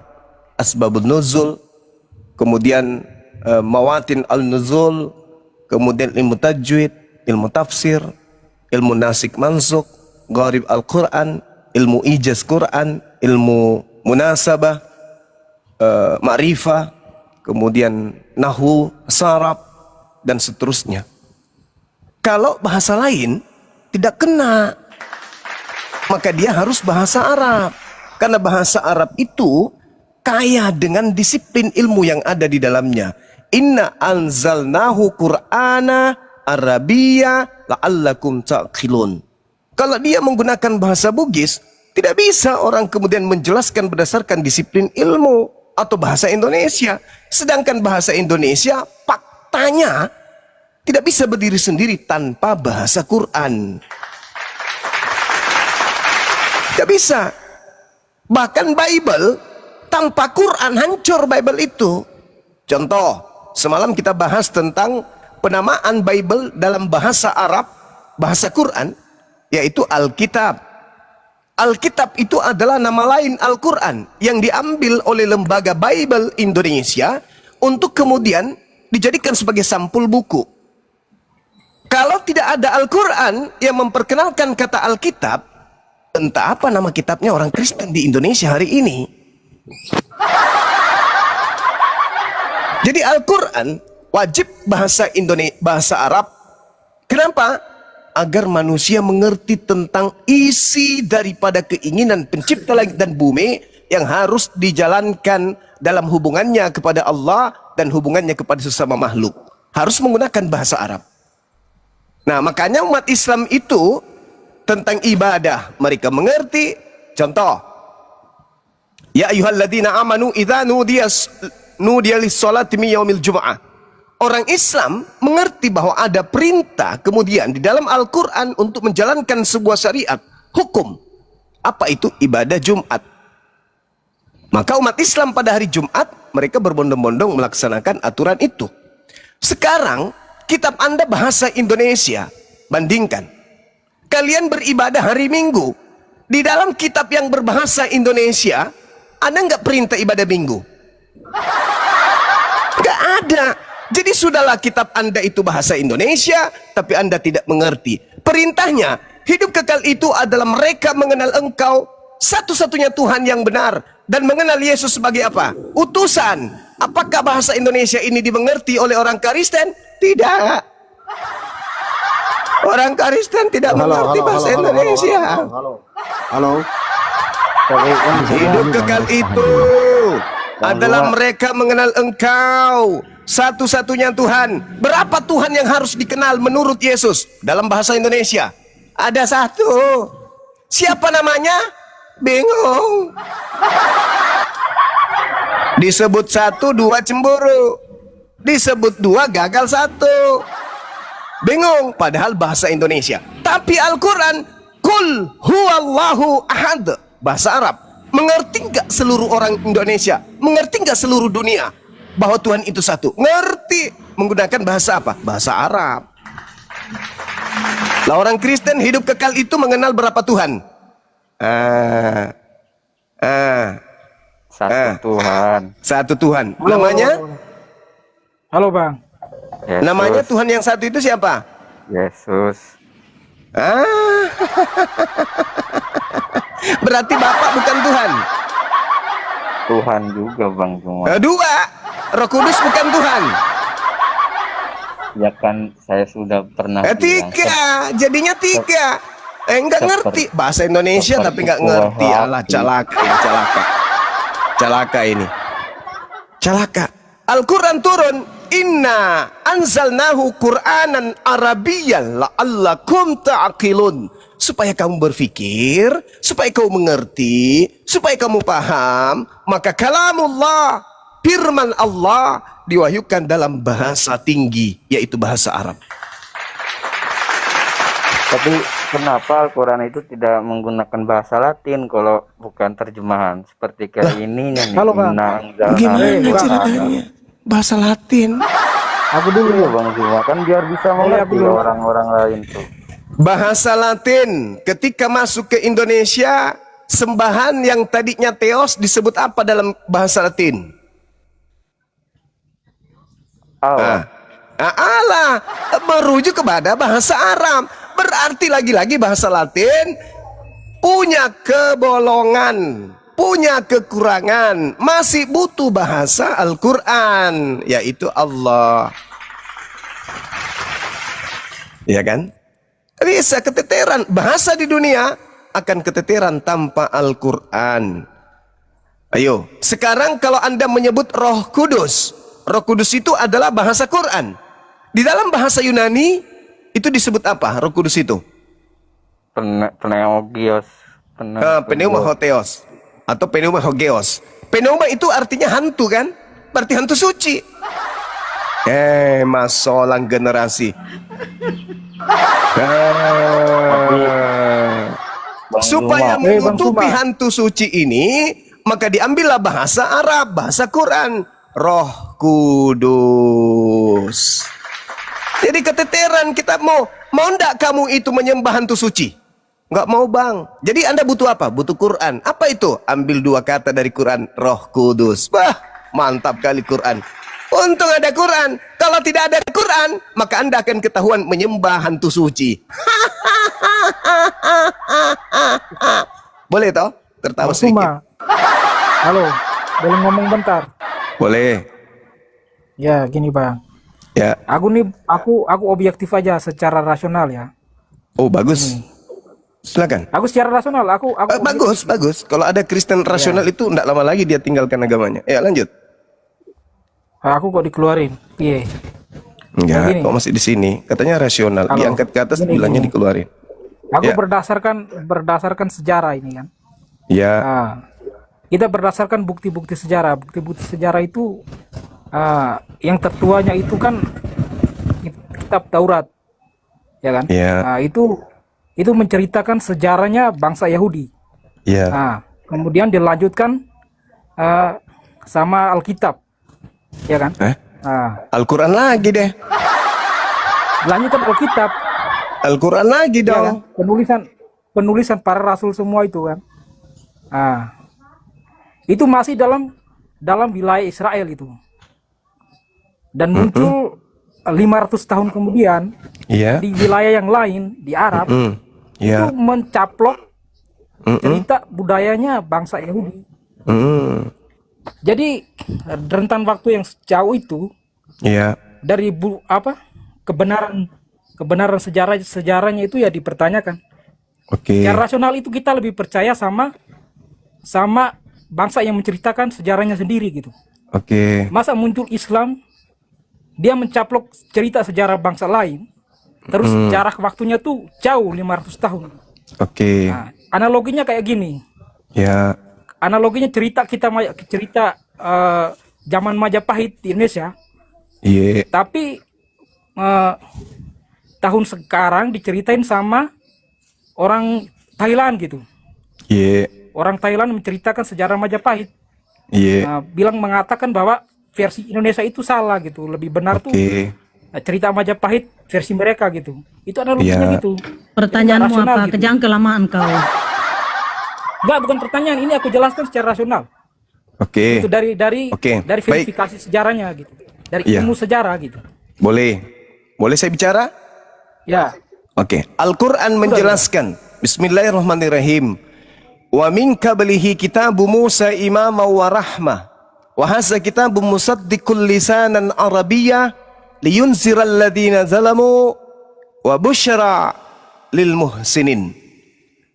asbabun nuzul, kemudian mawatin al-nuzul, kemudian ilmu tajwid, ilmu tafsir, ilmu nasik mansuk, gharib Al-Quran, ilmu ijaz Quran, ilmu munasabah, ma'rifah, kemudian nahwu, saraf, dan seterusnya. Kalau bahasa lain tidak kena, maka dia harus bahasa Arab. Karena bahasa Arab itu kaya dengan disiplin ilmu yang ada di dalamnya. Inna anzalnahu Qur'ana Arabiyya la'allakum ta'qilun. Kalau dia menggunakan bahasa Bugis, tidak bisa orang kemudian menjelaskan berdasarkan disiplin ilmu atau bahasa Indonesia. Sedangkan bahasa Indonesia faktanya tidak bisa berdiri sendiri tanpa bahasa Quran. Tidak bisa. Bahkan Bible tanpa Quran hancur Bible itu. Contoh, semalam kita bahas tentang penamaan Bible dalam bahasa Arab, bahasa Quran, yaitu Alkitab. Alkitab itu adalah nama lain Al-Quran yang diambil oleh lembaga Bible Indonesia untuk kemudian dijadikan sebagai sampul buku. Kalau tidak ada Al-Quran yang memperkenalkan kata Alkitab, entah apa nama kitabnya orang Kristen di Indonesia hari ini. Jadi Al-Quran wajib bahasa bahasa Arab. Kenapa? Agar manusia mengerti tentang isi daripada keinginan pencipta langit dan bumi yang harus dijalankan dalam hubungannya kepada Allah dan hubungannya kepada sesama makhluk. Harus menggunakan bahasa Arab. Nah, makanya umat Islam itu tentang ibadah mereka mengerti. Contoh, ya ayyuhalladzina amanu idza nudiya lis-sholati min yaumil jumu'ah. Orang Islam mengerti bahwa ada perintah kemudian di dalam Al-Quran untuk menjalankan sebuah syariat, hukum. Apa itu? Ibadah Jumat. Maka umat Islam pada hari Jumat, mereka berbondong-bondong melaksanakan aturan itu. Sekarang, kitab Anda bahasa Indonesia, bandingkan. Kalian beribadah hari Minggu. Di dalam kitab yang berbahasa Indonesia, ada nggak perintah ibadah Minggu? Nggak ada. Jadi sudahlah kitab Anda itu bahasa Indonesia, tapi Anda tidak mengerti. Perintahnya, hidup kekal itu adalah mereka mengenal Engkau, satu-satunya Tuhan yang benar, dan mengenal Yesus sebagai apa? Utusan. Apakah bahasa Indonesia ini dimengerti oleh orang Kristen? Tidak. Orang Kristen tidak mengerti bahasa Indonesia. Hidup kekal itu adalah mereka mengenal Engkau, satu-satunya Tuhan. Berapa Tuhan yang harus dikenal menurut Yesus dalam bahasa Indonesia? Ada satu. Siapa namanya? Bingung. Disebut satu, dua cemburu. Disebut dua, gagal satu. Bingung. Padahal bahasa Indonesia. Tapi Al-Quran, Qul huwallahu ahad. Bahasa Arab. Mengerti nggak seluruh orang Indonesia? Mengerti nggak seluruh dunia? bahwa Tuhan itu satu? Ngerti. Menggunakan bahasa apa? Bahasa Arab. Lah orang Kristen hidup kekal itu mengenal berapa Tuhan? Satu Tuhan. Satu Tuhan. Namanya? Halo Bang. Yesus. Namanya Tuhan yang satu itu siapa? Yesus. Berarti Bapak bukan Tuhan. Tuhan juga Bang cuma. Dua. Roh Kudus bukan Tuhan. Ya kan saya sudah pernah bilang. Tiga. Jadinya tiga. Enggak ngerti bahasa Indonesia tapi enggak ngerti. Alah celaka ini, celaka ini. Celaka. Al-Quran turun. Inna anzalnahu Qur'anan Arabiyyan la'allakum ta'qilun. Supaya kamu berpikir, supaya kamu mengerti, supaya kamu paham, maka kalamullah, firman Allah diwahyukan dalam bahasa tinggi, yaitu bahasa Arab. Tapi kenapa Al-Quran itu tidak menggunakan bahasa Latin kalau bukan terjemahan seperti kayak ininya nih? Halo, Bang. Gimana ceritanya? Bahasa Latin. Aku dulu ya Bang Zuma, kan biar bisa mengerti orang-orang lain tuh. Bahasa Latin ketika masuk ke Indonesia, sembahan yang tadinya Theos disebut apa dalam bahasa Latin? Allah. Allah merujuk kepada bahasa Arab. Berarti lagi-lagi bahasa Latin punya kebolongan, punya kekurangan, masih butuh bahasa Al-Quran, yaitu Allah. Ya kan? Bisa keteteran. Bahasa di dunia akan keteteran tanpa Al-Quran. Ayo, sekarang kalau Anda menyebut Roh Kudus, Roh Kudus itu adalah bahasa Quran. Di dalam bahasa Yunani, itu disebut apa Roh Kudus itu? Pneumagios. Pneumahotheos. Atau pneumahogeos. Pneuma itu artinya hantu kan? Berarti hantu suci. Masolang generasi. Supaya menutupi hantu suci ini, maka diambillah bahasa Arab, bahasa Quran. Roh Kudus. Jadi keteteran kita mau ndak kamu itu menyembah hantu suci? Nggak mau Bang. Jadi Anda butuh apa? Butuh Quran. Apa itu? Ambil dua kata dari Quran, Roh Kudus. Wah, mantap kali Quran. Untung ada Quran. Kalau tidak ada Quran, maka Anda akan ketahuan menyembah hantu suci. Boleh toh? Tertawa sedikit. Halo, boleh ngomong bentar? Boleh. Ya, gini Bang. Ya. Aku objektif aja secara rasional ya. Oh, bagus. Silakan. Aku secara rasional, aku bagus. Kalau ada Kristen rasional itu enggak lama lagi dia tinggalkan agamanya. Ya, lanjut. Aku kok dikeluarin. Iya. Enggak, kok masih di sini? Katanya rasional. Diangkat ke atas bilangnya dikeluarin. Aku berdasarkan sejarah ini kan. Ya. Kita berdasarkan bukti-bukti sejarah. Bukti-bukti sejarah itu yang tertuanya itu kan kitab Taurat. Ya kan? Ya. Itu menceritakan sejarahnya bangsa Yahudi. Ya. Kemudian dilanjutkan sama Alkitab. Ya kan? Al-Quran lagi deh. Lanjutkan Alkitab. Al-Quran lagi dong. Ya kan? Penulisan para rasul semua itu kan. Itu masih dalam wilayah Israel itu. Dan muncul 500 tahun kemudian di wilayah yang lain di Arab itu mencaplok cerita budayanya bangsa Yahudi. Jadi rentan waktu yang sejauh itu dari kebenaran sejarahnya itu ya dipertanyakan. Secara rasional itu kita lebih percaya sama bangsa yang menceritakan sejarahnya sendiri gitu. Masa muncul Islam, dia mencaplok cerita sejarah bangsa lain, terus jarak waktunya tuh jauh 500 tahun. Analoginya kayak gini. Analoginya cerita zaman Majapahit di Indonesia. Tapi tahun sekarang diceritain sama orang Thailand gitu. Orang Thailand menceritakan sejarah Majapahit. Mengatakan bahwa versi Indonesia itu salah gitu. Lebih benar tuh cerita Majapahit versi mereka gitu. Itu ada lucunya gitu. Pertanyaanmu apa? Gitu. Jangan kelamaan kau. Enggak, bukan pertanyaan. Ini aku jelaskan secara rasional. Itu dari verifikasi sejarahnya gitu. Dari ilmu sejarah gitu. Boleh saya bicara? Ya. Al-Quran menjelaskan. Bismillahirrahmanirrahim. Wa min qablihi kitabu Musa imama wa rahmah. Wa hadza kitabun musaddiqul lisanan arabiyyah liyunziral ladzina zalamu wa busyra lil muhsinin.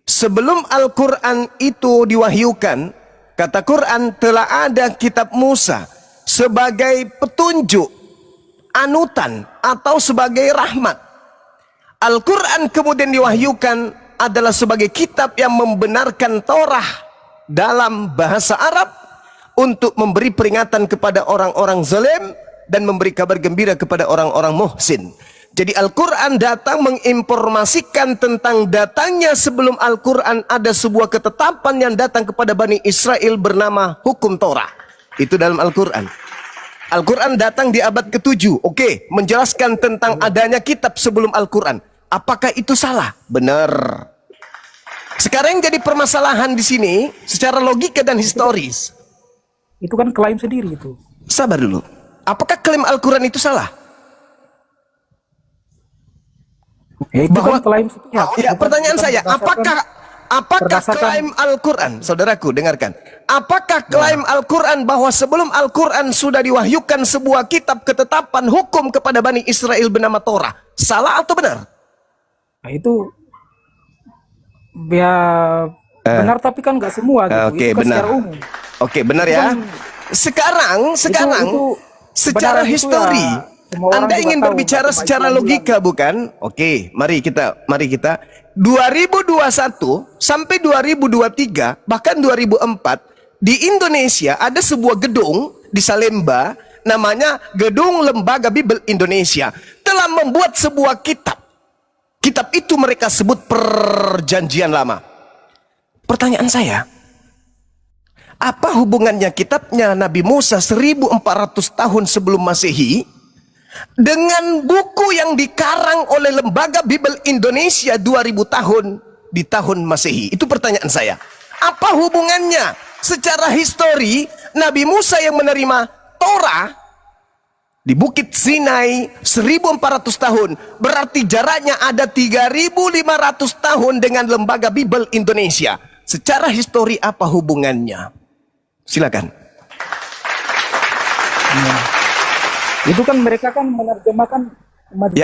Sebelum Al-Quran itu diwahyukan, kata Quran telah ada kitab Musa sebagai petunjuk, anutan, atau sebagai rahmat. Al-Quran kemudian diwahyukan adalah sebagai kitab yang membenarkan Torah dalam bahasa Arab untuk memberi peringatan kepada orang-orang zalim dan memberi kabar gembira kepada orang-orang muhsin. Jadi Al-Quran datang menginformasikan tentang datangnya sebelum Al-Quran ada sebuah ketetapan yang datang kepada Bani Israel bernama hukum Torah. Itu dalam Al-Quran. Al-Quran datang di abad ke-7. Menjelaskan tentang adanya kitab sebelum Al-Quran. Apakah itu salah? Benar. Sekarang yang jadi permasalahan di sini secara logika dan historis. Itu kan klaim sendiri itu. Sabar dulu. Apakah klaim Al-Quran itu salah? Itu kan klaim sepihak. Pertanyaan saya, apakah klaim Al-Quran, saudaraku dengarkan, apakah klaim Al-Quran bahwa sebelum Al-Quran sudah diwahyukan sebuah kitab ketetapan hukum kepada Bani Israel bernama Torah, salah atau benar? Nah, itu benar tapi kan nggak semua gitu. Itu kan benar. Secara umum. Benar ya. Sekarang secara histori, Anda ingin berbicara secara logika bukan? Mari kita 2021 sampai 2023 bahkan 2004 di Indonesia ada sebuah gedung di Salemba namanya Gedung Lembaga Bibel Indonesia telah membuat sebuah kitab. Kitab itu mereka sebut Perjanjian Lama. Pertanyaan saya, apa hubungannya kitabnya Nabi Musa 1400 tahun sebelum Masehi dengan buku yang dikarang oleh Lembaga Bibel Indonesia 2000 tahun di tahun Masehi? Itu pertanyaan saya. Apa hubungannya? Secara histori, Nabi Musa yang menerima Torah di Bukit Sinai 1400 tahun, berarti jaraknya ada 3500 tahun dengan Lembaga Bibel Indonesia. Secara histori apa hubungannya? Silakan. Itu kan mereka kan menerjemahkan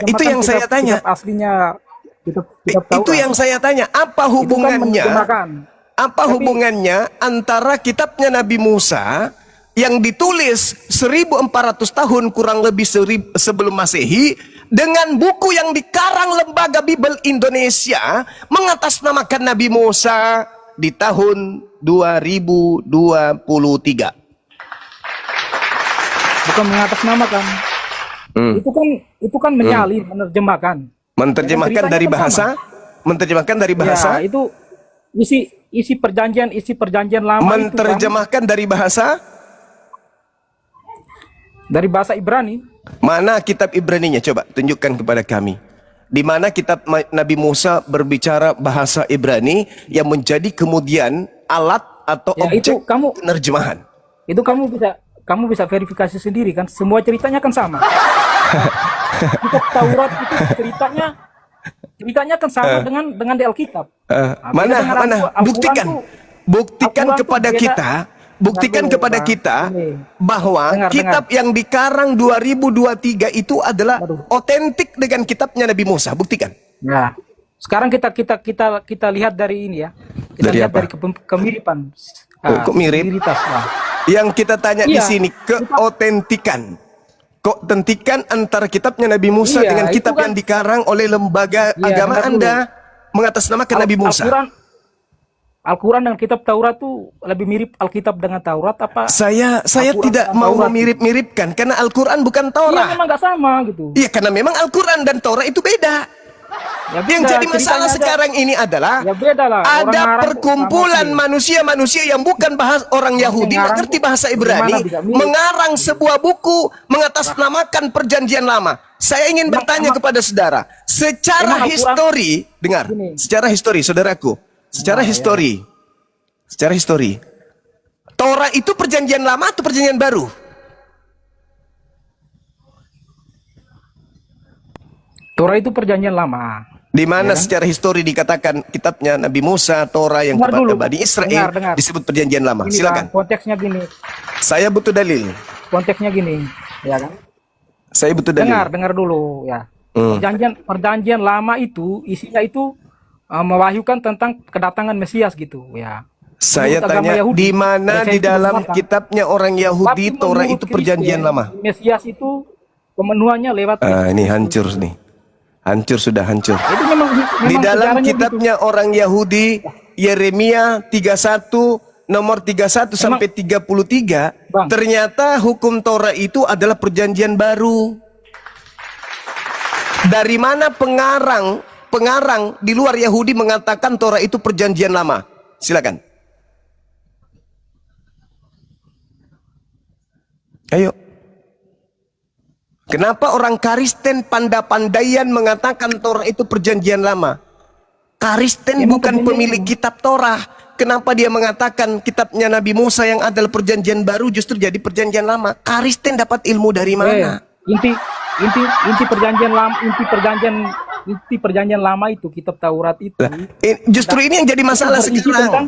itu yang saya tanya. Kitab aslinya kitab itu yang saya tanya, apa hubungannya? Apa hubungannya antara kitabnya Nabi Musa yang ditulis 1400 tahun kurang lebih sebelum Masehi dengan buku yang dikarang Lembaga Bibel Indonesia mengatasnamakan Nabi Musa di tahun 2023? Bukan mengatasnamakan. Itu kan menyalin, menerjemahkan dari bahasa. Menerjemahkan dari bahasa. Ya, itu isi perjanjian lama. Menerjemahkan dari bahasa. Dari bahasa Ibrani. Mana kitab Ibraninya? Coba tunjukkan kepada kami. Di mana kitab Nabi Musa berbicara bahasa Ibrani yang menjadi kemudian alat atau objek penerjemahan. Itu kamu bisa verifikasi sendiri kan? Semua ceritanya kan sama. Kitab Taurat itu ceritanya kan sama dengan di Alkitab. Mana? Buktikan kepada kita. Buktikan kepada kita bahwa kitab yang dikarang 2023 itu adalah otentik dengan kitabnya Nabi Musa. Buktikan. Nah, sekarang kita lihat dari ini ya. Kita lihat dari kemiripan. Kok mirip? Yang kita tanya di sini keotentikan. Keotentikan antara kitabnya Nabi Musa dengan kitab yang dikarang oleh lembaga agama Anda mengatasnamakan Nabi Musa. Al-Quran dan kitab Taurat tuh lebih mirip Alkitab dengan Taurat apa? Saya tidak mau memirip-miripkan karena Al-Quran bukan Taurat. Iya, memang nggak sama gitu. Iya, karena memang Al-Quran dan Taurat itu beda. Ya Yang beda, jadi masalah ceritanya sekarang ini adalah ya beda lah. Orang ada Arab perkumpulan sama manusia-manusia yang bukan orang Yahudi, nggak ngerti bahasa Ibrani, Gimana bisa mirip? mengarang sebuah buku mengatasnamakan perjanjian lama. Saya ingin bertanya kepada saudara, secara Emang Al-Quran- histori, dengar, secara histori, saudaraku, secara histori, Torah itu perjanjian lama atau perjanjian baru? Torah itu perjanjian lama. Di mana Ya kan? secara histori dikatakan kitabnya Nabi Musa, Torah yang Dengar kepada dulu. Bani Israel Dengar. disebut perjanjian lama. Gini, Silakan. Bang, konteksnya gini. Saya butuh dalil. Konteksnya gini, ya kan? Saya butuh dalil. Dengar dulu ya. Hmm. Perjanjian lama itu isinya itu mewahyukan tentang kedatangan Mesias gitu ya. Saya Menurut agama tanya, Yahudi, di mana Mesias di itu dalam datang. kitabnya orang Yahudi Tapi Torah menurut itu perjanjian Kristen, lama? Mesias itu pemenuhannya lewat Ini hancur nih. Hancur, sudah hancur. itu memang Di dalam sejarahnya kitabnya orang Yahudi, Yeremia 31, nomor 31 sampai 33, ternyata hukum Torah itu adalah perjanjian baru. Dari mana pengarang di luar Yahudi mengatakan Torah itu perjanjian lama? Silakan. Ayo. Kenapa orang Kristen pandai-pandaian mengatakan Torah itu perjanjian lama? Kristen bukan pemilik kitab Torah. Kenapa dia mengatakan kitabnya Nabi Musa yang adalah perjanjian baru justru jadi perjanjian lama? Kristen dapat ilmu dari mana? Inti perjanjian lama itu kitab Taurat itu. Justru ini yang jadi masalah berisi sekarang. tentang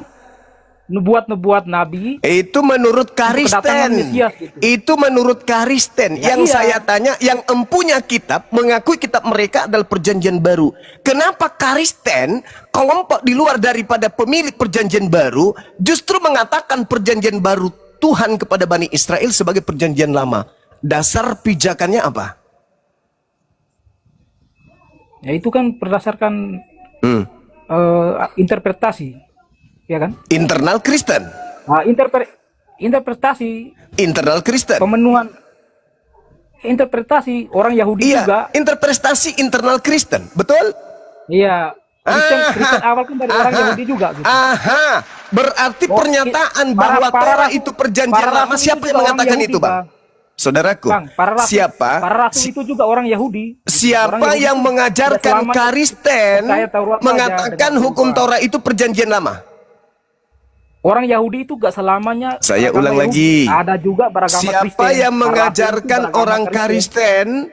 nubuat nabi. Itu menurut kedatangan Kristen. Mesias gitu. Itu menurut Kristen. Ya, Yang iya. saya tanya, yang empunya kitab mengakui kitab mereka adalah perjanjian baru. Kenapa Kristen, kelompok di luar daripada pemilik perjanjian baru, justru mengatakan perjanjian baru Tuhan kepada Bani Israel sebagai perjanjian lama? Dasar pijakannya apa? Ya itu kan berdasarkan interpretasi, ya kan? Internal Kristen. Nah, interpretasi internal Kristen. Pemenuhan interpretasi orang Yahudi juga. Interpretasi internal Kristen, betul? Iya. Kristen awal kan dari orang Yahudi juga. Gitu. Berarti pernyataan bahwa Torah itu perjanjian lama, siapa yang mengatakan itu, Bang? Saudaraku, siapa? Para rasul itu juga orang Yahudi. Siapa yang mengajarkan Kristen mengatakan hukum Torah itu perjanjian lama? Orang Yahudi itu gak selamanya. Saya ulang lagi. Ada juga beragama Kristen. Siapa yang mengajarkan orang Kristen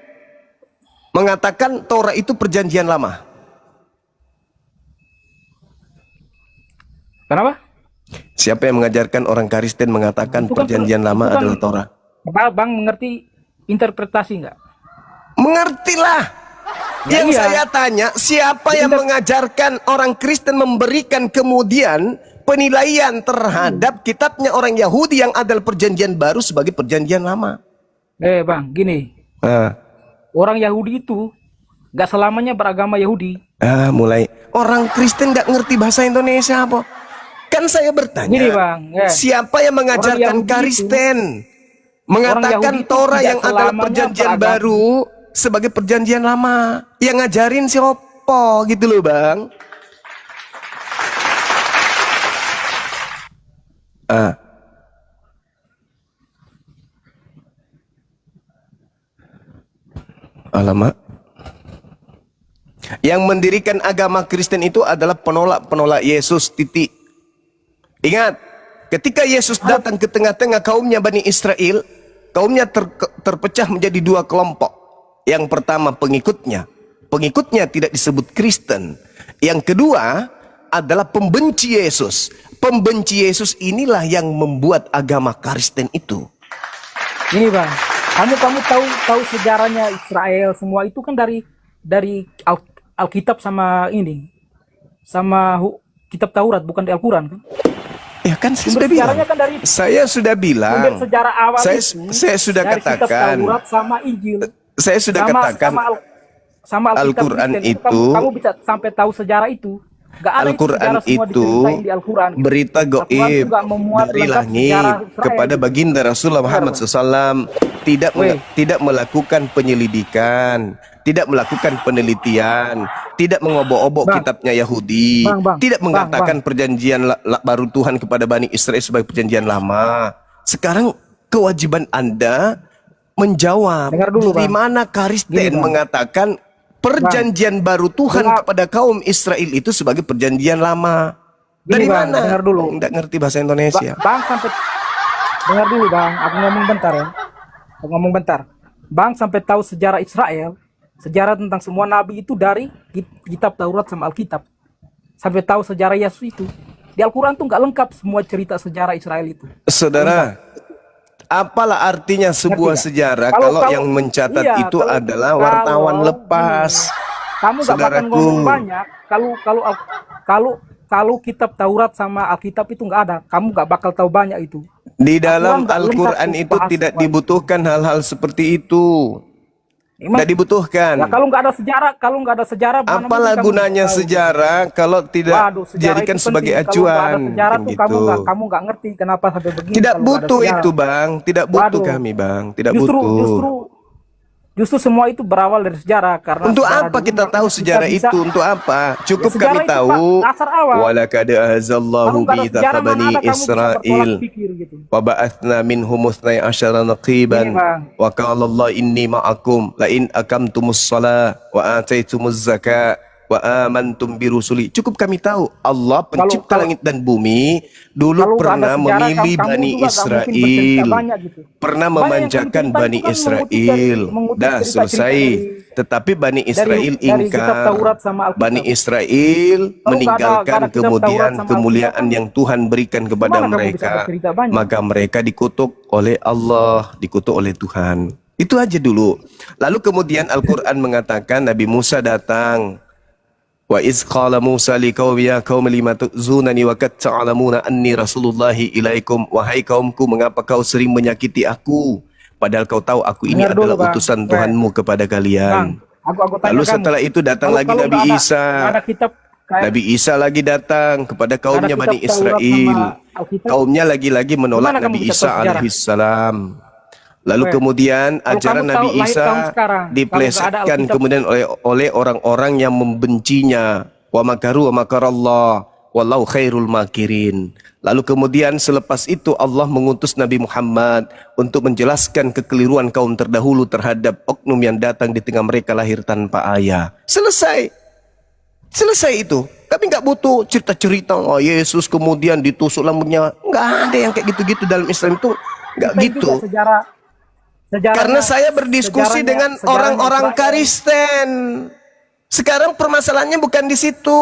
mengatakan Torah itu perjanjian lama? Kenapa? Siapa yang mengajarkan orang Kristen mengatakan perjanjian lama adalah Torah? Bang mengerti interpretasi nggak? Mengertilah. Yang saya tanya, siapa yang mengajarkan orang Kristen memberikan kemudian penilaian terhadap kitabnya orang Yahudi yang adalah perjanjian baru sebagai perjanjian lama? Bang, gini. Orang Yahudi itu nggak selamanya beragama Yahudi. Mulai orang Kristen nggak ngerti bahasa Indonesia apa? Kan saya bertanya, gini, Bang, siapa yang mengajarkan Kristen mengatakan Torah yang adalah perjanjian baru sebagai perjanjian lama? Yang ngajarin siapa gitu loh, Bang? Alamak. Yang mendirikan agama Kristen itu adalah penolak-penolak Yesus, titik. Ingat, ketika Yesus datang ke tengah-tengah kaumnya Bani Israel, kaumnya terpecah menjadi dua kelompok. Yang pertama pengikutnya. Pengikutnya tidak disebut Kristen. Yang kedua adalah pembenci Yesus. Pembenci Yesus inilah yang membuat agama Kristen itu. Ini, Bang, kamu tahu sejarahnya Israel semua itu kan dari Alkitab sama ini, sama kitab Taurat, bukan di Al-Quran kan? Ya kan saya sudah bilang. Kan dari, saya sudah bilang. Sejarah awal saya sudah dari katakan. Kitab Taurat sama Injil. Saya sudah katakan. Sama Al-Quran itu. Kamu bisa sampai tahu sejarah itu. Nggak ada Al-Quran sejarah semua itu diceritain di Al-Quran. berita Al-Quran tuh goib nggak memuat dari lengkap langit sejarah Israel kepada gitu. baginda Rasulullah Muhammad SAW. Tidak melakukan penyelidikan, tidak melakukan penelitian, tidak mengobok-obok kitabnya Yahudi, tidak mengatakan perjanjian baru Tuhan kepada Bani Israel sebagai perjanjian lama. Sekarang kewajiban Anda menjawab dari mana Kristen mengatakan perjanjian baru Tuhan kepada kaum Israel itu sebagai perjanjian lama. Dari Bang, mana? dengar dulu. Nggak ngerti bahasa Indonesia. Bang sampai dengar dulu Bang, aku ngomong bentar ya. Aku ngomong bentar. Bang sampai tahu sejarah Israel, sejarah tentang semua nabi itu dari kitab Taurat sama Alkitab. Sampai tahu sejarah Yesus itu. Di Al-Quran tuh nggak lengkap semua cerita sejarah Israel itu. Saudara, apalah artinya sebuah sejarah kalau yang mencatat itu adalah wartawan lepas. Kamu nggak bakal ngomong banyak kalau kitab Taurat sama Alkitab itu nggak ada, kamu nggak bakal tahu banyak itu. Di dalam Al-Quran itu tidak dibutuhkan hal-hal seperti itu. Tidak dibutuhkan. Ya, kalau nggak ada sejarah, apalah gunanya sejarah kalau tidak dijadikan sebagai acuan? Kamu nggak ngerti kenapa sampai begini. Tidak butuh itu Bang, tidak butuh kami Bang, tidak butuh. Justru semua itu berawal dari sejarah. Karena untuk sejarah apa kita tahu sejarah itu? Untuk apa? Cukup kami tahu. Walaqad ahzallahu mitsaqa bani Israil wa ba'atsna minhum 12 naqiban wa qala Allah inni ma'akum la in aqamtumus shalah wa ataitumuz zakat wa amantum birusuli. Cukup kami tahu Allah pencipta langit dan bumi dulu pernah memilih Bani Israel, pernah memanjakan Bani Israel. Dah selesai. Tetapi Bani Israel ingkar, Bani Israel meninggalkan kemudian kemuliaan yang Tuhan berikan kepada mereka, maka mereka dikutuk oleh Allah, dikutuk oleh Tuhan. Itu aja dulu. Lalu kemudian Al-Quran mengatakan Nabi Musa datang. Wa iz qala Musa liqaumi ya qaumi lima tu'zunani wa qad ta'lamuna anni rasulullahi ilaikum. Wahai kaumku, mengapa kau sering menyakiti aku padahal kau tahu aku ini adalah utusan Tuhanmu kepada kalian. Lalu setelah itu datang lagi Nabi Isa. Nabi Isa lagi datang kepada kaumnya Bani Israel. Kaumnya lagi-lagi menolak Nabi Isa alaihissalam. Lalu kemudian ajaran Nabi Isa dipelesetkan kemudian oleh orang-orang yang membencinya. Wa makaru wa makarallah wallahu khairul makirin. Lalu kemudian selepas itu Allah mengutus Nabi Muhammad untuk menjelaskan kekeliruan kaum terdahulu terhadap oknum yang datang di tengah mereka lahir tanpa ayah. Selesai. Selesai itu. Kami nggak butuh cerita-cerita oh Yesus kemudian ditusuk rambutnya. Nggak ada yang kayak gitu-gitu dalam Islam itu. Nggak gitu. Karena saya berdiskusi dengan orang-orang Kristen. Sekarang permasalahannya bukan di situ.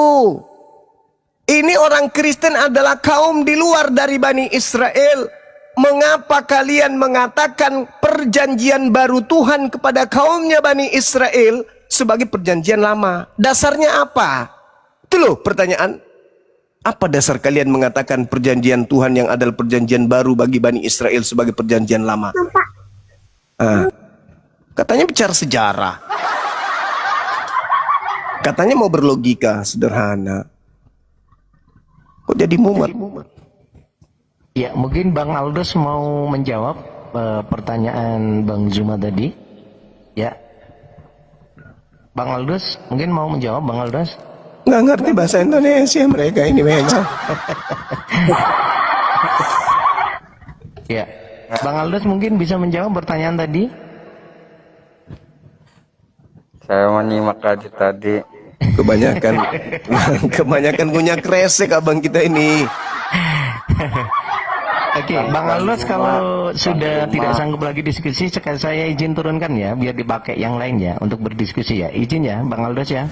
Ini orang Kristen adalah kaum di luar dari Bani Israel. Mengapa kalian mengatakan perjanjian baru Tuhan kepada kaumnya Bani Israel sebagai perjanjian lama? Dasarnya apa? Itu loh pertanyaan. Apa dasar kalian mengatakan perjanjian Tuhan yang adalah perjanjian baru bagi Bani Israel sebagai perjanjian lama? Katanya bicara sejarah. Katanya mau berlogika sederhana. Kok jadi mumet? Ya, mungkin Bang Aldous mau menjawab pertanyaan Bang Zuma tadi. Ya. Bang Aldous mungkin mau menjawab, Bang Aldous? Nggak ngerti bahasa Indonesia mereka ini memang. Ya. Bang Aldous mungkin bisa menjawab pertanyaan tadi. Saya menyimak tadi. Kebanyakan punya kresek abang kita ini. Oke, Bang Aldous kalau sudah tidak sanggup lagi diskusi, saya izin turunkan ya, biar dipakai yang lain ya untuk berdiskusi ya. Izin ya, Bang Aldous ya.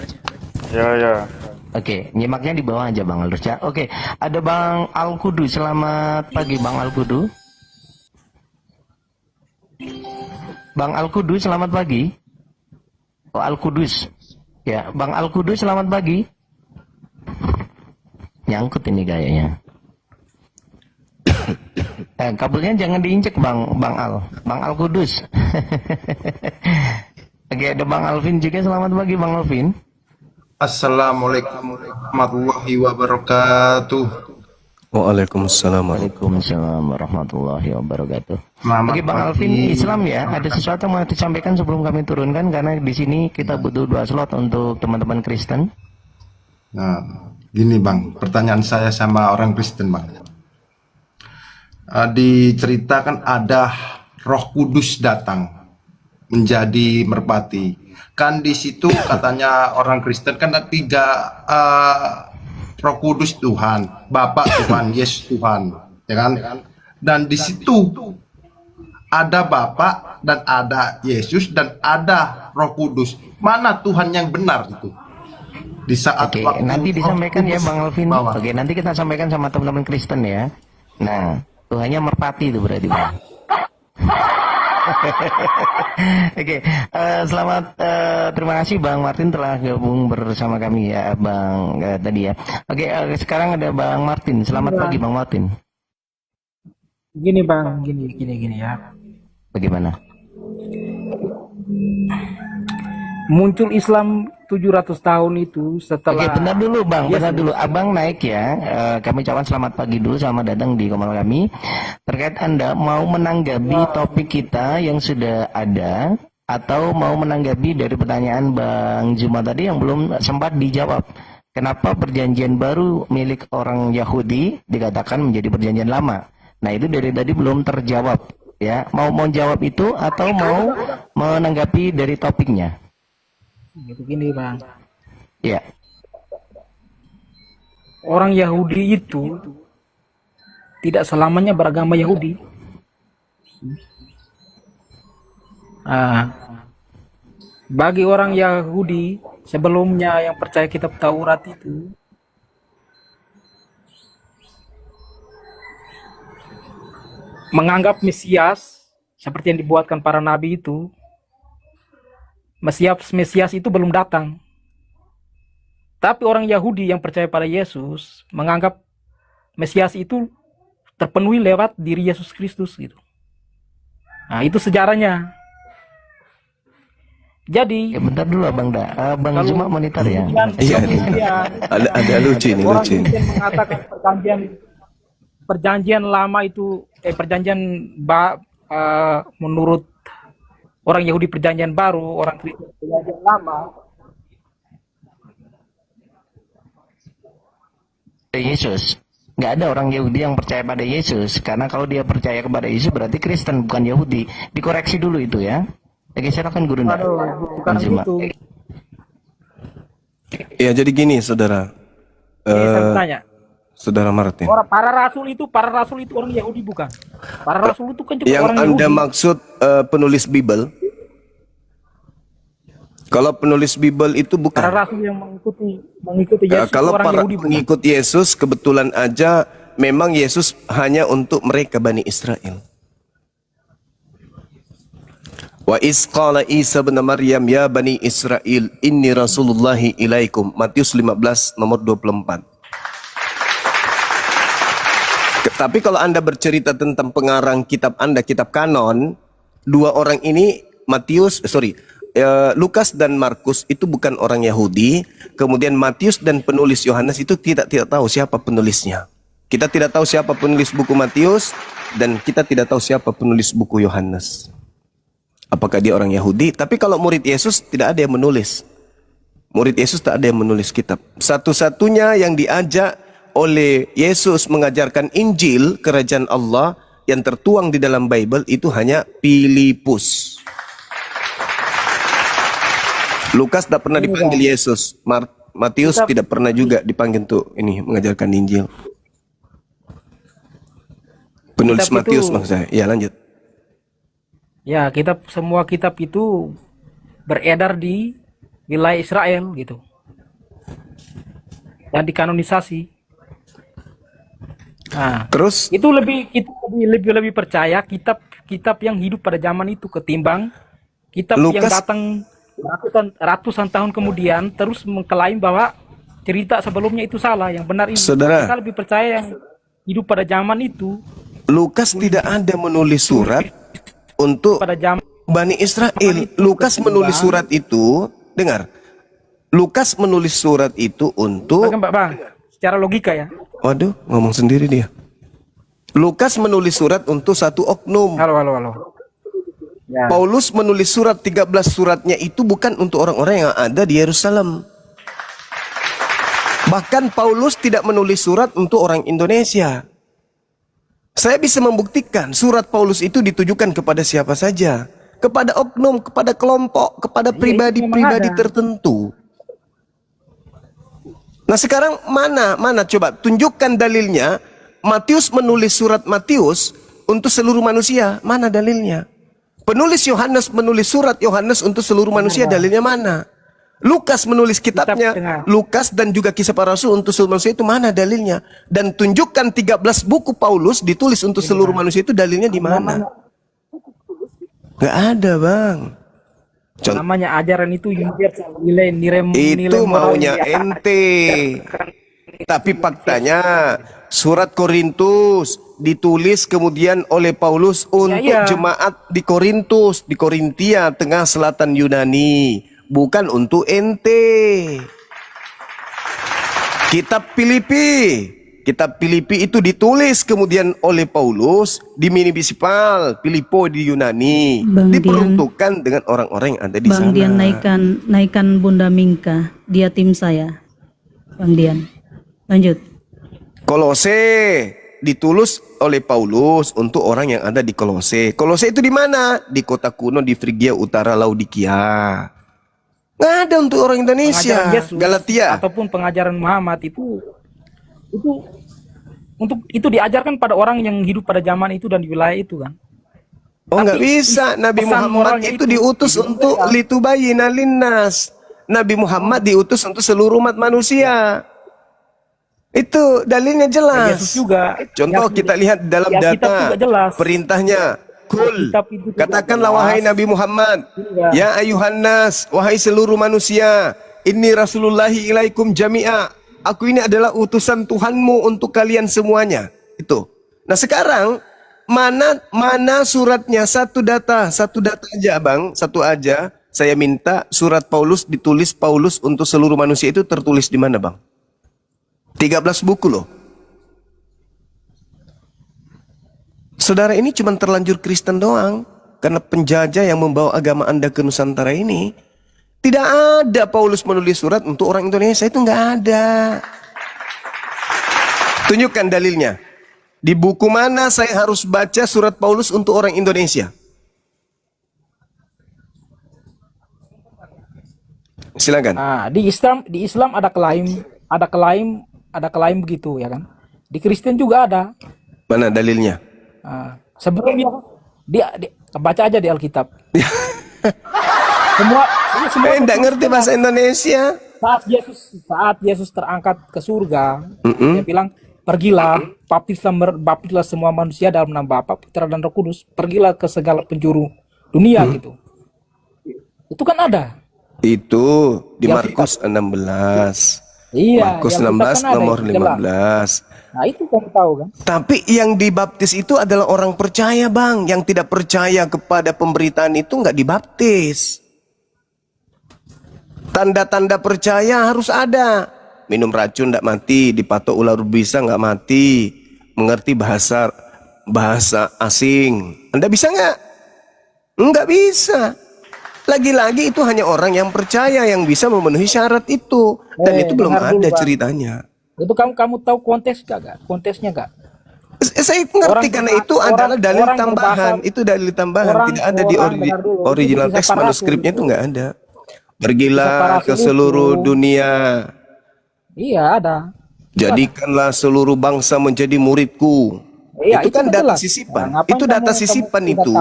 Ya. Oke, nyimaknya di bawah aja Bang Aldous ya. Oke, ada Bang Al-Kudu. Selamat pagi Bang Al-Kudu. Bang Al-Kudus, selamat pagi. Oh, Al-Kudus. Ya, Bang Al-Kudus, selamat pagi. Nyangkut ini kayaknya. Kabelnya jangan diinjek Bang Al-Kudus. Oke, ada Bang Alvin juga, selamat pagi Bang Alvin. Assalamualaikum warahmatullahi wabarakatuh. Waalaikumsalam. Waalaikumsalam warahmatullahi wabarakatuh. Selamat Oke Bang pagi. Alvin, Islam ya, ada sesuatu yang mau disampaikan sebelum kami turunkan karena di sini kita butuh 2 slot untuk teman-teman Kristen. Nah, gini Bang, pertanyaan saya sama orang Kristen Bang. Diceritakan ada Roh Kudus datang menjadi merpati. Kan di situ katanya orang Kristen kan ada 3 Roh Kudus Tuhan, Bapa Tuhan, Yesus Tuhan, ya kan? Dan di situ ada Bapa dan ada Yesus dan ada Roh Kudus. Mana Tuhan yang benar itu? Di saat Oke, waktu nanti disampaikan ya Bang Alvin. bawah. Oke, nanti kita sampaikan sama teman-teman Kristen ya. Nah, Tuhannya merpati itu berarti Bang. Oke, selamat terima kasih Bang Martin telah gabung bersama kami ya Bang tadi ya. Oke, sekarang ada Bang Martin. Selamat pagi Bang Martin. Gini Bang, gini ya. Bagaimana? Muncul Islam 700 tahun itu setelah. Oke, benar dulu Bang, Yes, benar dulu. Abang naik ya. Kami ucapkan selamat pagi dulu, selamat datang di Komal kami. Terkait Anda mau menanggapi topik kita yang sudah ada atau mau menanggapi dari pertanyaan Bang Juma tadi yang belum sempat dijawab. Kenapa perjanjian baru milik orang Yahudi dikatakan menjadi perjanjian lama? Nah, itu dari tadi belum terjawab ya. Mau jawab itu atau mau menanggapi dari topiknya? Gitu gini Bang. Ya. Orang Yahudi itu tidak selamanya beragama Yahudi. Bagi orang Yahudi sebelumnya yang percaya kitab Taurat itu menganggap Mesias seperti yang dibuatkan para nabi itu, Mesias itu belum datang. Tapi orang Yahudi yang percaya pada Yesus menganggap Mesias itu terpenuhi lewat diri Yesus Kristus gitu. Nah, itu sejarahnya. Jadi, ya bentar dulu Abang Bang Juma monitor ya. Iya, ada lucu nih, orang lucu. Kristen mengatakan perjanjian lama itu menurut orang Yahudi perjanjian baru, orang Kristen perjanjian lama. Yesus. Nggak ada orang Yahudi yang percaya pada Yesus. Karena kalau dia percaya kepada Yesus berarti Kristen, bukan Yahudi. Dikoreksi dulu itu ya. Oke, silakan Guru Nda. Bukan itu. Ya, jadi gini saudara. Saya bertanya. Saudara Martin. Para rasul itu orang Yahudi bukan? Para rasul itu kan juga Yang orang Anda Yahudi. maksud penulis Bible? Kalau penulis Bible itu bukan. Para rasul yang mengikuti Yesus Kalau orang para Yahudi bukan? pengikut Yesus kebetulan aja memang Yesus hanya untuk mereka Bani Israel. Wa isqala Isa bin Maryam ya Bani Israel inni rasulullahi ilaikum. Matius 15 nomor 24. Tapi kalau Anda bercerita tentang pengarang kitab Anda, kitab kanon, 2 orang ini Lukas dan Markus itu bukan orang Yahudi. Kemudian Matius dan penulis Yohanes itu tidak tahu siapa penulisnya. Kita tidak tahu siapa penulis buku Matius dan kita tidak tahu siapa penulis buku Yohanes. Apakah dia orang Yahudi? Tapi kalau murid Yesus tidak ada yang menulis. Murid Yesus tak ada yang menulis kitab. Satu-satunya yang diajak oleh Yesus mengajarkan Injil kerajaan Allah yang tertuang di dalam Bible itu hanya Filipus. Lukas tak pernah dipanggil Yesus. Matius tidak pernah juga dipanggil untuk ini mengajarkan Injil. Penulis Kitab Matius itu- maksud saya. Ya, lanjut. Ya, semua kitab itu beredar di wilayah Israel gitu. Dan dikanonisasi. Nah, terus itu lebih percaya kitab yang hidup pada zaman itu ketimbang kitab yang Lukas- datang ratusan tahun kemudian terus mengklaim bahwa cerita sebelumnya itu salah, yang benar ini. Saudara. Kita lebih percaya yang hidup pada zaman itu. Lukas tidak ada menulis surat untuk pada zaman Bani Israel. Lukas menulis surat itu, dengar. Lukas menulis surat itu untuk... Bang, secara logika ya. Waduh, ngomong sendiri dia. Lukas menulis surat untuk satu oknum. Halo. Ya. Paulus menulis surat 13 suratnya itu bukan untuk orang-orang yang ada di Yerusalem. Bahkan Paulus tidak menulis surat untuk orang Indonesia. Saya bisa membuktikan surat Paulus itu ditujukan kepada siapa saja. Kepada oknum, kepada kelompok, kepada pribadi-pribadi tertentu. Nah sekarang mana coba tunjukkan dalilnya. Matius menulis surat Matius untuk seluruh manusia. Mana dalilnya? Penulis Yohanes menulis surat Yohanes untuk seluruh manusia. Dalilnya mana? Lukas menulis kitabnya Lukas dan juga Kisah Para Rasul untuk seluruh manusia. Itu mana dalilnya? Dan tunjukkan 13 buku Paulus ditulis untuk seluruh manusia. Itu dalilnya di mana? Gak ada, Bang. Namanya ajaran itu nilai itu maunya ente. Tapi faktanya surat Korintus ditulis kemudian oleh Paulus untuk jemaat di Korintus, di Korintia, tengah selatan Yunani, bukan untuk ente. Kitab Filipi itu ditulis kemudian oleh Paulus di Municipal Filippo di Yunani, diperuntukkan dengan orang-orang yang ada di sana. Bang Dian naikkan Bunda Mingka, dia tim saya. Bang Dian, lanjut. Kolose ditulis oleh Paulus untuk orang yang ada di Kolose. Kolose itu di mana? Di kota kuno di Frigia Utara Laodikia. Nggak ada untuk orang Indonesia. Yesus, Galatia ataupun pengajaran Muhammad itu diajarkan pada orang yang hidup pada zaman itu dan di wilayah itu kan. Oh nggak bisa. Nabi Muhammad itu diutus untuk litubayina linnas. Nabi Muhammad diutus untuk seluruh umat manusia. Itu dalilnya jelas. Yesus juga. Contoh kita lihat dalam data perintahnya. Kul, katakanlah wahai Nabi Muhammad, ya ayuhan nas, wahai seluruh manusia, inni rasulullahi ilaikum jami'a. Aku ini adalah utusan Tuhanmu untuk kalian semuanya. Itu. Nah sekarang mana suratnya? Satu data aja, Bang, satu aja. Saya minta surat Paulus ditulis Paulus untuk seluruh manusia itu tertulis di mana, Bang? 13 buku loh. Saudara ini cuma terlanjur Kristen doang. Karena penjajah yang membawa agama Anda ke Nusantara ini. Tidak ada Paulus menulis surat untuk orang Indonesia. Itu nggak ada. Tunjukkan dalilnya. Di buku mana saya harus baca surat Paulus untuk orang Indonesia? Silakan. Nah, di Islam ada klaim begitu ya kan. Di Kristen juga ada. Mana dalilnya? Sebelumnya dia baca aja di Alkitab. semua enggak ngerti bahasa Indonesia. Saat Yesus terangkat ke surga, dia bilang, "Pergilah, baptislah semua manusia dalam nama Bapa, Putra dan Roh Kudus. Pergilah ke segala penjuru dunia," gitu. Itu kan ada. Itu di Markus 16. Iya, Markus 16 nomor 15. Nah itu kamu tahu kan. Tapi yang dibaptis itu adalah orang percaya, Bang. Yang tidak percaya kepada pemberitaan itu nggak dibaptis. Tanda-tanda percaya harus ada. Minum racun nggak mati, dipatok ular berbisa nggak mati, mengerti bahasa asing. Anda bisa nggak? Nggak bisa. Lagi-lagi itu hanya orang yang percaya yang bisa memenuhi syarat itu. Dan itu belum ada ceritanya. Itu kamu tahu kontesnya gak? Saya ngerti karena itu adalah dalil tambahan. Itu dalil tambahan. Tidak ada di original teks manuskripnya itu nggak ada. Pergilah ke seluruh dunia. Iya ada. Jadikanlah seluruh bangsa menjadi muridku. Iya, itu kan data sisipan. Itu data sisipan itu.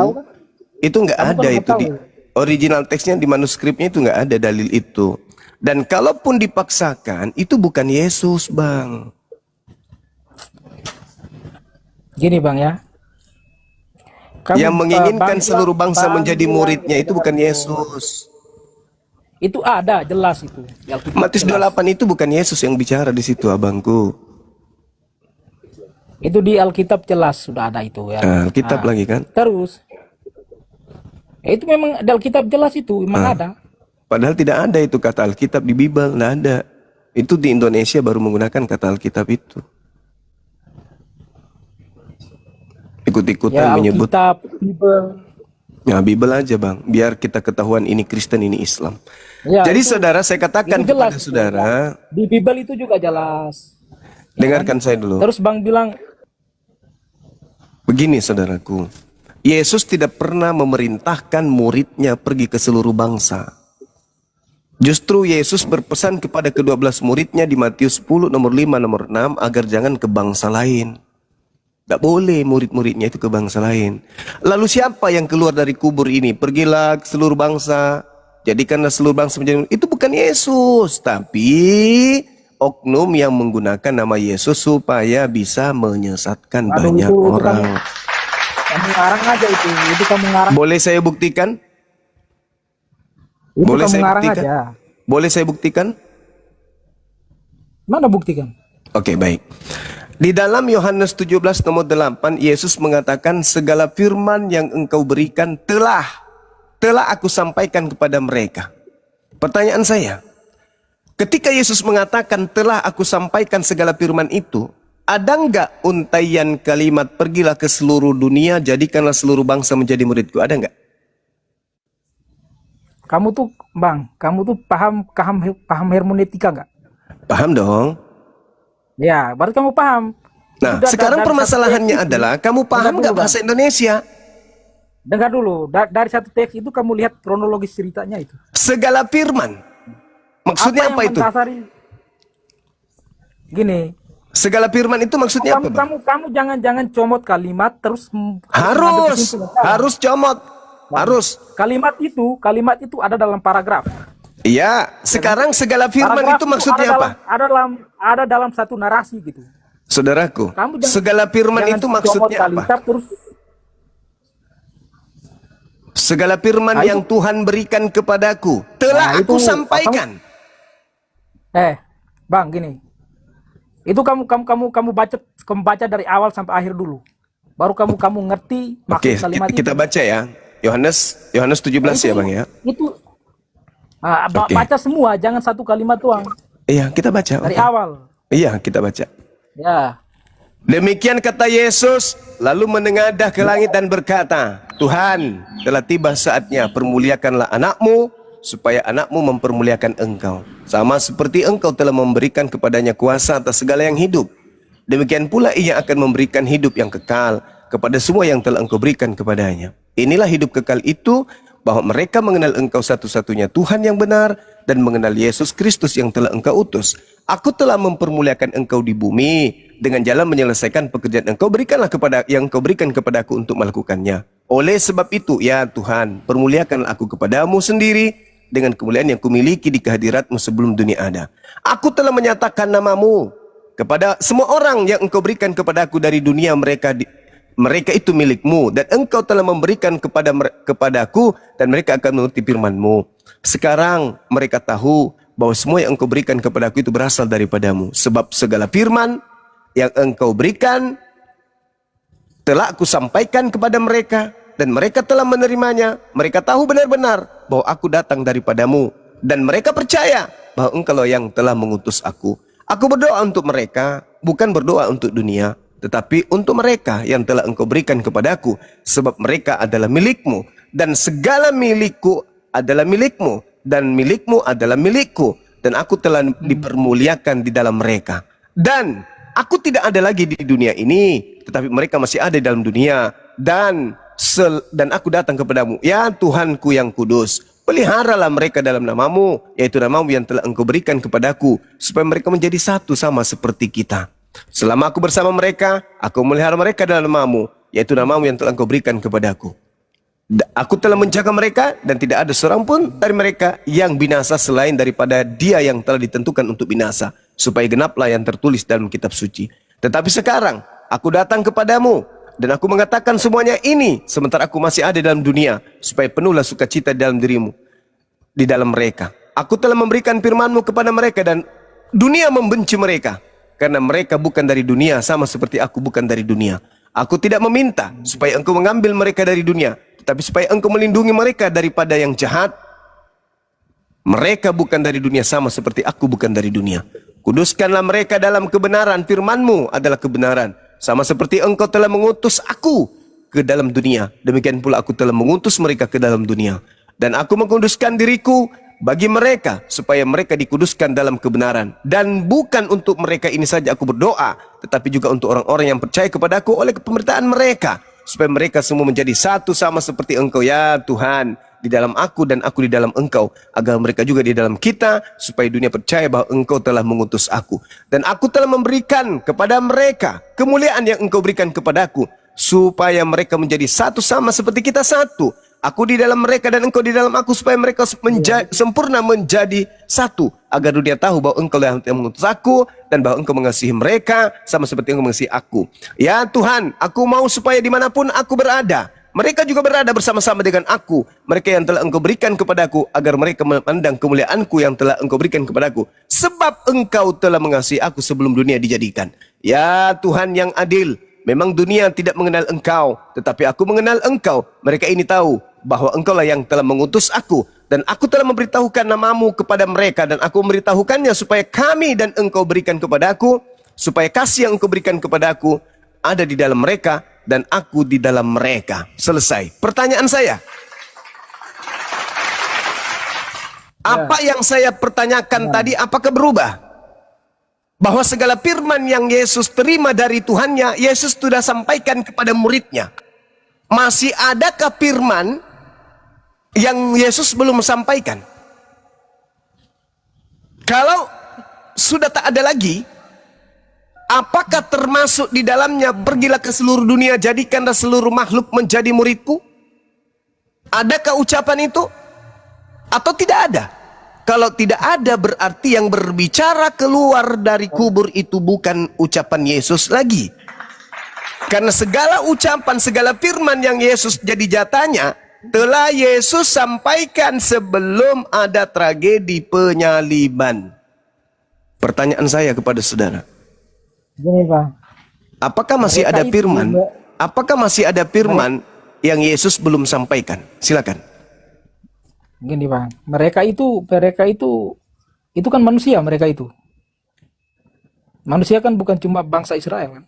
Itu nggak ada itu di original teksnya, di manuskripnya itu nggak ada dalil itu. Dan kalaupun dipaksakan, itu bukan Yesus, Bang. Gini, Bang ya. Yang menginginkan seluruh bangsa menjadi muridnya itu bukan Yesus. Itu ada, jelas itu. Matius 28 itu bukan Yesus yang bicara di situ, abangku. Itu di Alkitab jelas sudah ada itu ya. Alkitab lagi kan? Terus. Itu memang di Alkitab jelas itu, memang ada. Padahal tidak ada itu kata Alkitab di Bible, tidak ada. Itu di Indonesia baru menggunakan kata Alkitab itu. Ikut-ikutan Ya menyebut. Alkitab, Bible. Ya Bible aja bang, biar kita ketahuan ini Kristen, ini Islam. Ya, Jadi itu- saudara, saya katakan itu jelas. kepada saudara, Di Bible itu juga jelas. dengarkan saya dulu. Terus Bang bilang, Begini saudaraku, Yesus tidak pernah memerintahkan muridnya pergi ke seluruh bangsa. Justru Yesus berpesan kepada ke-12 muridnya di Matius 10 nomor 5 nomor 6 agar jangan ke bangsa lain. Tidak boleh murid-muridnya itu ke bangsa lain. Lalu siapa yang keluar dari kubur ini? Pergilah ke seluruh bangsa, jadikanlah seluruh bangsa menjadi. Itu bukan Yesus, tapi oknum yang menggunakan nama Yesus supaya bisa menyesatkan aduh, banyak itu orang. kamu ngarang aja itu kamu ngarang. Boleh saya buktikan? Itu Boleh kamu saya ngarang buktikan? aja. Boleh saya buktikan? Mana buktikan? Oke, baik. Di dalam Yohanes 17 nomor 8, Yesus mengatakan segala firman yang engkau berikan telah aku sampaikan kepada mereka. Pertanyaan saya, ketika Yesus mengatakan telah aku sampaikan segala firman itu, ada enggak untaian kalimat pergilah ke seluruh dunia, jadikanlah seluruh bangsa menjadi muridku? Ada enggak? Kamu tuh Bang, kamu tuh paham hermeneutika nggak? Paham dong. Ya, berarti kamu paham. Nah, Itu sekarang dari permasalahannya satu teks itu, adalah kamu paham dengar nggak dulu, bahasa Bang. Indonesia? Dengar dulu, dari satu teks itu kamu lihat kronologis ceritanya itu. Segala firman. Maksudnya apa yang itu? mendasari? Gini, Segala firman itu maksudnya apa, Bang? kamu jangan comot kalimat terus mengambil Harus kesimpulan. comot. Harus. Kalimat itu ada dalam paragraf. Iya, sekarang segala firman Paragraf itu maksudnya apa? Ada dalam satu narasi gitu. Saudaraku, Kamu jangan- segala firman jangan itu comot maksudnya apa? kalimat terus Segala firman Nah, yang Tuhan berikan kepadaku telah Nah, aku itu sampaikan. Bang, gini. Itu kamu baca dari awal sampai akhir dulu. Baru kamu ngerti maksud Oke, kalimat kita itu. baca ya. Yohanes 17 ya, Bang ya. Itu Oke. baca semua, jangan satu kalimat doang. Iya, kita baca. Dari oke. awal. Iya, kita baca. Ya. Demikian kata Yesus, lalu menengadah ke langit dan berkata, Tuhan, telah tiba saatnya, permuliakanlah anakmu, supaya anakmu mempermuliakan engkau. Sama seperti engkau telah memberikan kepadanya kuasa atas segala yang hidup. Demikian pula ia akan memberikan hidup yang kekal kepada semua yang telah engkau berikan kepadanya. Inilah hidup kekal itu, bahwa mereka mengenal engkau satu-satunya Tuhan yang benar, dan mengenal Yesus Kristus yang telah engkau utus. Aku telah mempermuliakan engkau di bumi, dengan jalan menyelesaikan pekerjaan engkau yang engkau berikan kepadaku untuk melakukannya. Oleh sebab itu, ya Tuhan, permuliakanlah aku kepadamu sendiri, dengan kemuliaan yang kumiliki di kehadiratmu sebelum dunia ada. Aku telah menyatakan namamu kepada semua orang yang engkau berikan kepadaku dari dunia, mereka itu milikmu, dan engkau telah memberikan kepadaku, dan mereka akan menuruti firman-Mu. Sekarang mereka tahu bahwa semua yang engkau berikan kepadaku itu berasal daripadamu, sebab segala firman yang engkau berikan telah aku sampaikan kepada mereka, dan mereka telah menerimanya. Mereka tahu benar-benar bahwa aku datang daripadamu, dan mereka percaya bahwa engkau yang telah mengutus aku. Aku berdoa untuk mereka, bukan berdoa untuk dunia, tetapi untuk mereka yang telah engkau berikan kepadaku, sebab mereka adalah milikmu, dan segala milikku adalah milikmu, dan milikmu adalah milikku, dan aku telah dipermuliakan di dalam mereka. Dan aku tidak ada lagi di dunia ini, tetapi mereka masih ada di dalam dunia, dan aku datang kepadamu, ya Tuhanku yang kudus, peliharalah mereka dalam namamu, yaitu namamu yang telah engkau berikan kepadaku, supaya mereka menjadi satu sama seperti kita. Selama aku bersama mereka, aku melihara mereka dalam namamu, yaitu namamu yang telah engkau berikan kepadaku. Aku telah menjaga mereka, dan tidak ada seorang pun dari mereka yang binasa selain daripada dia yang telah ditentukan untuk binasa, supaya genaplah yang tertulis dalam kitab suci. Tetapi sekarang aku datang kepadamu, dan aku mengatakan semuanya ini sementara aku masih ada dalam dunia, supaya penuhlah sukacita di dalam dirimu, di dalam mereka. Aku telah memberikan firman-Mu kepada mereka, dan dunia membenci mereka, karena mereka bukan dari dunia, sama seperti aku bukan dari dunia. Aku tidak meminta supaya engkau mengambil mereka dari dunia, tetapi supaya engkau melindungi mereka daripada yang jahat. Mereka bukan dari dunia sama seperti aku bukan dari dunia. Kuduskanlah mereka dalam kebenaran, firman-Mu adalah kebenaran. Sama seperti Engkau telah mengutus aku ke dalam dunia, demikian pula aku telah mengutus mereka ke dalam dunia. Dan aku mengkuduskan diriku bagi mereka, supaya mereka dikuduskan dalam kebenaran. Dan bukan untuk mereka ini saja aku berdoa, tetapi juga untuk orang-orang yang percaya kepadaku oleh kepemberitaan mereka, supaya mereka semua menjadi satu sama seperti Engkau ya Tuhan, di dalam aku dan aku di dalam Engkau, agar mereka juga di dalam kita, supaya dunia percaya bahwa Engkau telah mengutus aku. Dan aku telah memberikan kepada mereka kemuliaan yang Engkau berikan kepadaku, supaya mereka menjadi satu sama seperti kita satu. Aku di dalam mereka dan Engkau di dalam aku, supaya mereka sempurna menjadi satu, agar dunia tahu bahwa Engkau yang mengutus aku, dan bahwa Engkau mengasihi mereka sama seperti Engkau mengasihi aku. Ya Tuhan, aku mau supaya dimanapun aku berada, mereka juga berada bersama-sama dengan aku, mereka yang telah Engkau berikan kepadaku, agar mereka memandang kemuliaanku yang telah Engkau berikan kepadaku, sebab Engkau telah mengasihi aku sebelum dunia dijadikan. Ya Tuhan yang adil, memang dunia tidak mengenal Engkau, tetapi aku mengenal Engkau. Mereka ini tahu bahwa Engkau lah yang telah mengutus aku, dan aku telah memberitahukan nama-Mu kepada mereka, dan aku memberitahukannya supaya kami dan Engkau berikan kepadaku, supaya kasih yang Engkau berikan kepadaku ada di dalam mereka, dan aku di dalam mereka. Selesai. Pertanyaan saya, apa yang saya pertanyakan tadi, apakah berubah? Bahwa segala firman yang Yesus terima dari Tuhannya, Yesus sudah sampaikan kepada muridnya. Masih adakah firman yang Yesus belum sampaikan? Kalau sudah tak ada lagi, apakah termasuk di dalamnya pergilah ke seluruh dunia, jadikanlah seluruh makhluk menjadi muridku? Adakah ucapan itu? Atau tidak ada? Kalau tidak ada, berarti yang berbicara keluar dari kubur itu bukan ucapan Yesus lagi. Karena segala ucapan, segala firman yang Yesus jadi jatahnya, telah Yesus sampaikan sebelum ada tragedi penyaliban. Pertanyaan saya kepada saudara, Gini Pak, apakah masih ada firman? Apakah masih ada firman yang Yesus belum sampaikan? Silakan. gini Pak, mereka itu kan manusia, mereka itu. Manusia kan bukan cuma bangsa Israel kan.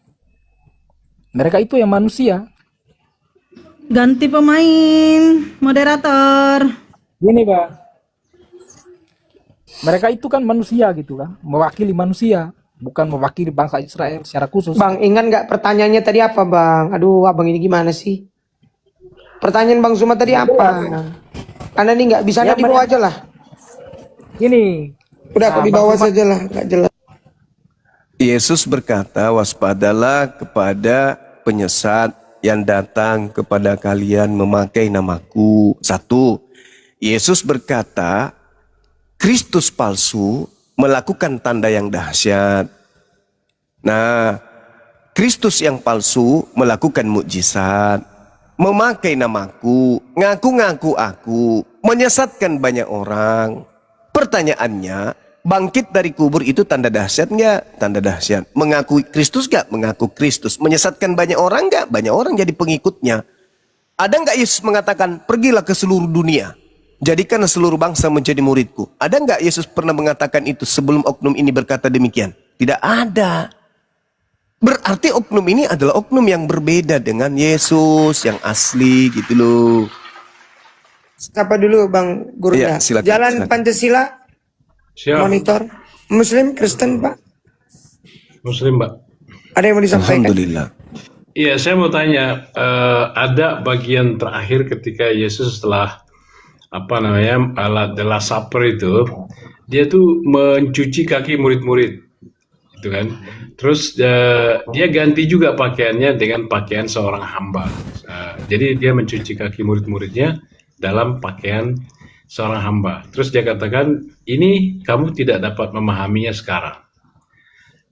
Mereka itu yang manusia. Ganti pemain, moderator. Gini Pak, mereka itu kan manusia gitu kan, mewakili manusia, bukan mewakili bangsa Israel secara khusus. Bang, ingat nggak pertanyaannya tadi apa, Bang? Aduh, abang ini gimana sih? Pertanyaan Bang Zuma tadi apa? Anda ini nggak bisa, Ya, Anda di bawah aja lah. Gini, Udah aku di bawah saja lah, nggak jelas. Yesus berkata, waspadalah kepada penyesat yang datang kepada kalian memakai namaku. 1. Yesus berkata, Kristus palsu melakukan tanda yang dahsyat. Nah, Kristus yang palsu melakukan mukjizat, memakai namaku, ngaku-ngaku aku, menyesatkan banyak orang. Pertanyaannya, bangkit dari kubur itu tanda dahsyat nggak? Tanda dahsyat. Mengakui Kristus nggak? Mengaku Kristus. Menyesatkan banyak orang nggak? Banyak orang jadi pengikutnya. Ada nggak Yesus mengatakan, pergilah ke seluruh dunia, jadikanlah seluruh bangsa menjadi muridku? Ada nggak Yesus pernah mengatakan itu sebelum oknum ini berkata demikian? Tidak ada. Berarti oknum ini adalah oknum yang berbeda dengan Yesus yang asli gitu loh. Siapa dulu Bang Gurunda? Iya, silakan, Jalan silakan. Pancasila, Siap. monitor. Muslim, Kristen Pak? Muslim, Mbak. Ada yang mau disampaikan? Alhamdulillah. Iya, saya mau tanya, ada bagian terakhir ketika Yesus setelah the Last Supper itu, dia tuh mencuci kaki murid-murid, gitu kan? Terus dia ganti juga pakaiannya dengan pakaian seorang hamba. Jadi dia mencuci kaki murid-muridnya dalam pakaian seorang hamba. Terus dia katakan, ini kamu tidak dapat memahaminya sekarang,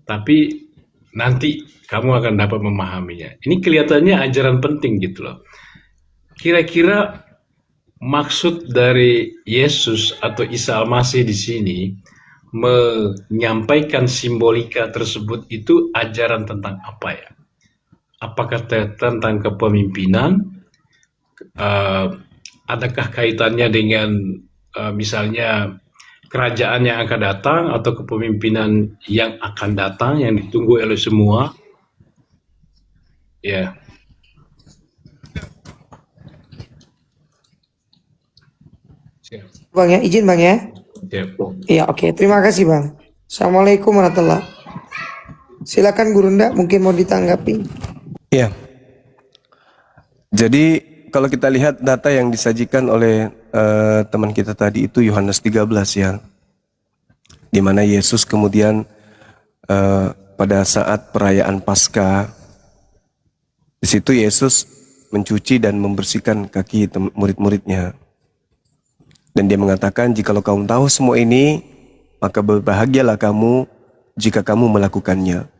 tapi nanti kamu akan dapat memahaminya. Ini kelihatannya ajaran penting gitu loh. Kira-kira maksud dari Yesus atau Isa Al-Masih di sini menyampaikan simbolika tersebut itu ajaran tentang apa ya? Apakah tentang kepemimpinan? Adakah kaitannya dengan misalnya kerajaan yang akan datang atau kepemimpinan yang akan datang yang ditunggu oleh semua. Ya. Bang ya, izin Bang ya. Siap. Iya, oke. Terima kasih Bang. Assalamualaikum warahmatullahi. Silakan Gurunda, mungkin mau ditanggapi. Iya. Jadi kalau kita lihat data yang disajikan oleh teman kita tadi itu Yohanes 13 ya, di mana Yesus kemudian pada saat perayaan Paskah, di situ Yesus mencuci dan membersihkan kaki murid-muridnya, dan dia mengatakan, jikalau kamu tahu semua ini, maka berbahagialah kamu jika kamu melakukannya.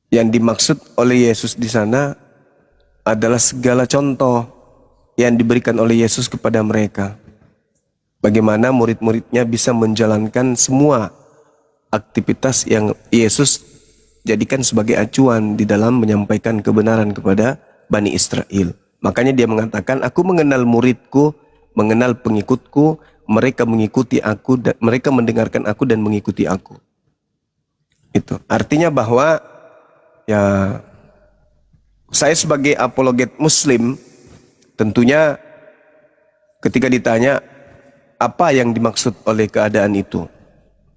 Yang dimaksud oleh Yesus di sana adalah segala contoh yang diberikan oleh Yesus kepada mereka. Bagaimana murid-muridnya bisa menjalankan semua aktivitas yang Yesus jadikan sebagai acuan di dalam menyampaikan kebenaran kepada Bani Israel. Makanya dia mengatakan, aku mengenal muridku, mengenal pengikutku, mereka mengikuti aku, mereka mendengarkan aku dan mengikuti aku. Itu artinya bahwa ya, saya sebagai apologet Muslim, tentunya ketika ditanya apa yang dimaksud oleh keadaan itu,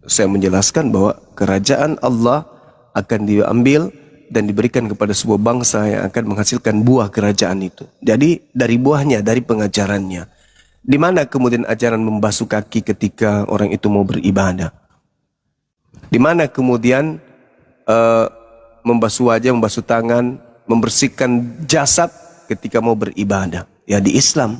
saya menjelaskan bahwa kerajaan Allah akan diambil dan diberikan kepada sebuah bangsa yang akan menghasilkan buah kerajaan itu. Jadi dari buahnya, dari pengajarannya. Di mana kemudian ajaran membasuh kaki ketika orang itu mau beribadah? Di mana kemudian membasuh wajah, membasuh tangan, membersihkan jasad ketika mau beribadah? Ya di Islam.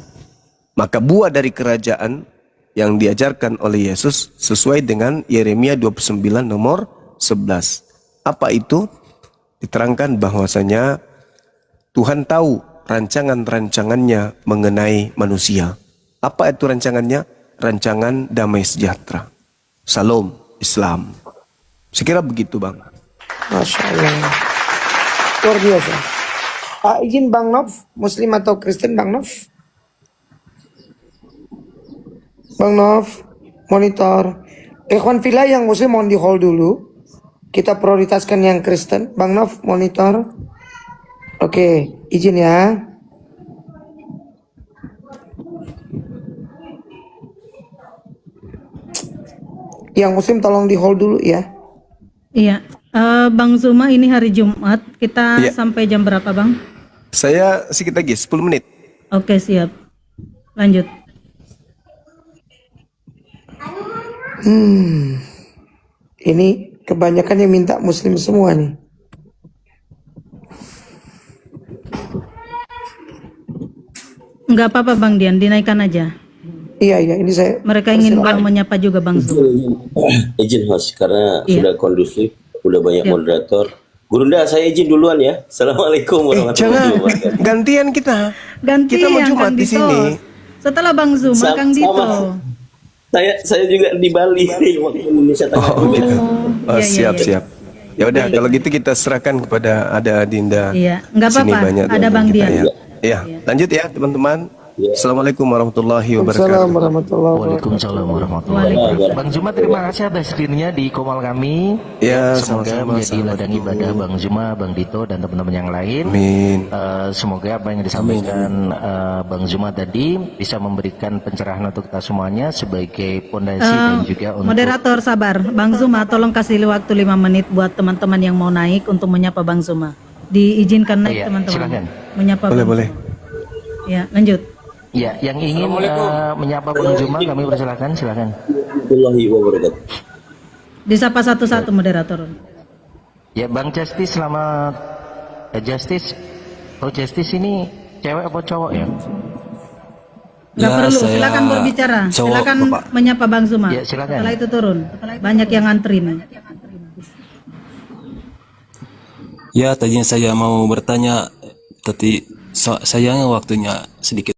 Maka buah dari kerajaan yang diajarkan oleh Yesus sesuai dengan Yeremia 29 nomor 11. Apa itu? Diterangkan bahwasanya Tuhan tahu rancangan-rancangannya mengenai manusia. Apa itu rancangannya? Rancangan damai sejahtera. Salam Islam. Sekira begitu Bang. Masya Allah. Luar biasa. Izin Bang Nov, Muslim atau Kristen Bang Nov? Bang Nov, monitor. Ikhwan Fillah yang Muslim mohon di hold dulu. Kita prioritaskan yang Kristen. Bang Nov, monitor. Oke, izin ya. Yang Muslim tolong di hold dulu ya. Iya, Bang Zuma, ini hari Jumat. Kita sampai jam berapa Bang? Saya sedikit lagi 10 menit. Oke, siap. Lanjut. Ini kebanyakan yang minta Muslim semua nih. Enggak apa-apa Bang Dian, dinaikkan aja. Iya, ini saya. Mereka ingin menyapa juga Bang Zuma. Izin host, karena sudah kondusif, sudah banyak moderator. Gurunda, saya izin duluan ya. Assalamualaikum warahmatullahi wabarakatuh. Gantian kita. Gantian Kita mau Jumat Kang di Dito. sini. Setelah Bang Zuma, Kang Dito. Saya juga di Bali waktu Indonesia Tengah. Siap. Ya udah, kalau gitu kita serahkan kepada ada Dinda. Iya, enggak Sini apa-apa. banyak Ada Bang kita, Dian. Ya, lanjut ya teman-teman. Assalamualaikum warahmatullahi wabarakatuh. Assalamualaikum warahmatullahi wabarakatuh. Waalaikumsalam warahmatullahi wabarakatuh. Bang Zuma, terima kasih atas hadirnya di Komal kami. Ya, semoga sama-sama, menjadi ladang ibadah Bang Zuma, Bang Dito dan teman-teman yang lain. Amin. Semoga apa yang disampaikan Bang Zuma tadi bisa memberikan pencerahan untuk kita semuanya sebagai pondasi dan juga untuk Moderator sabar, Bang Zuma tolong kasih waktu 5 menit buat teman-teman yang mau naik untuk menyapa Bang Zuma. Diizinkan naik teman-teman. Silakan. Menyapa Boleh, Bang boleh. Zuma. Ya, lanjut. Ya, yang ingin menyapa Bang Zuma kami persilakan, silakan. Warahmatullahi wabarakatuh. Disapa satu-satu moderator. Ya, Bang Justice, selamat. Justice, Justice ini cewek apa cowok ya? Nggak perlu, silakan berbicara. Silakan menyapa Bang Zuma. Ya, silakan. Setelah itu turun. Banyak yang ngantrin. Ya, tadinya saya mau bertanya, tapi sayangnya waktunya sedikit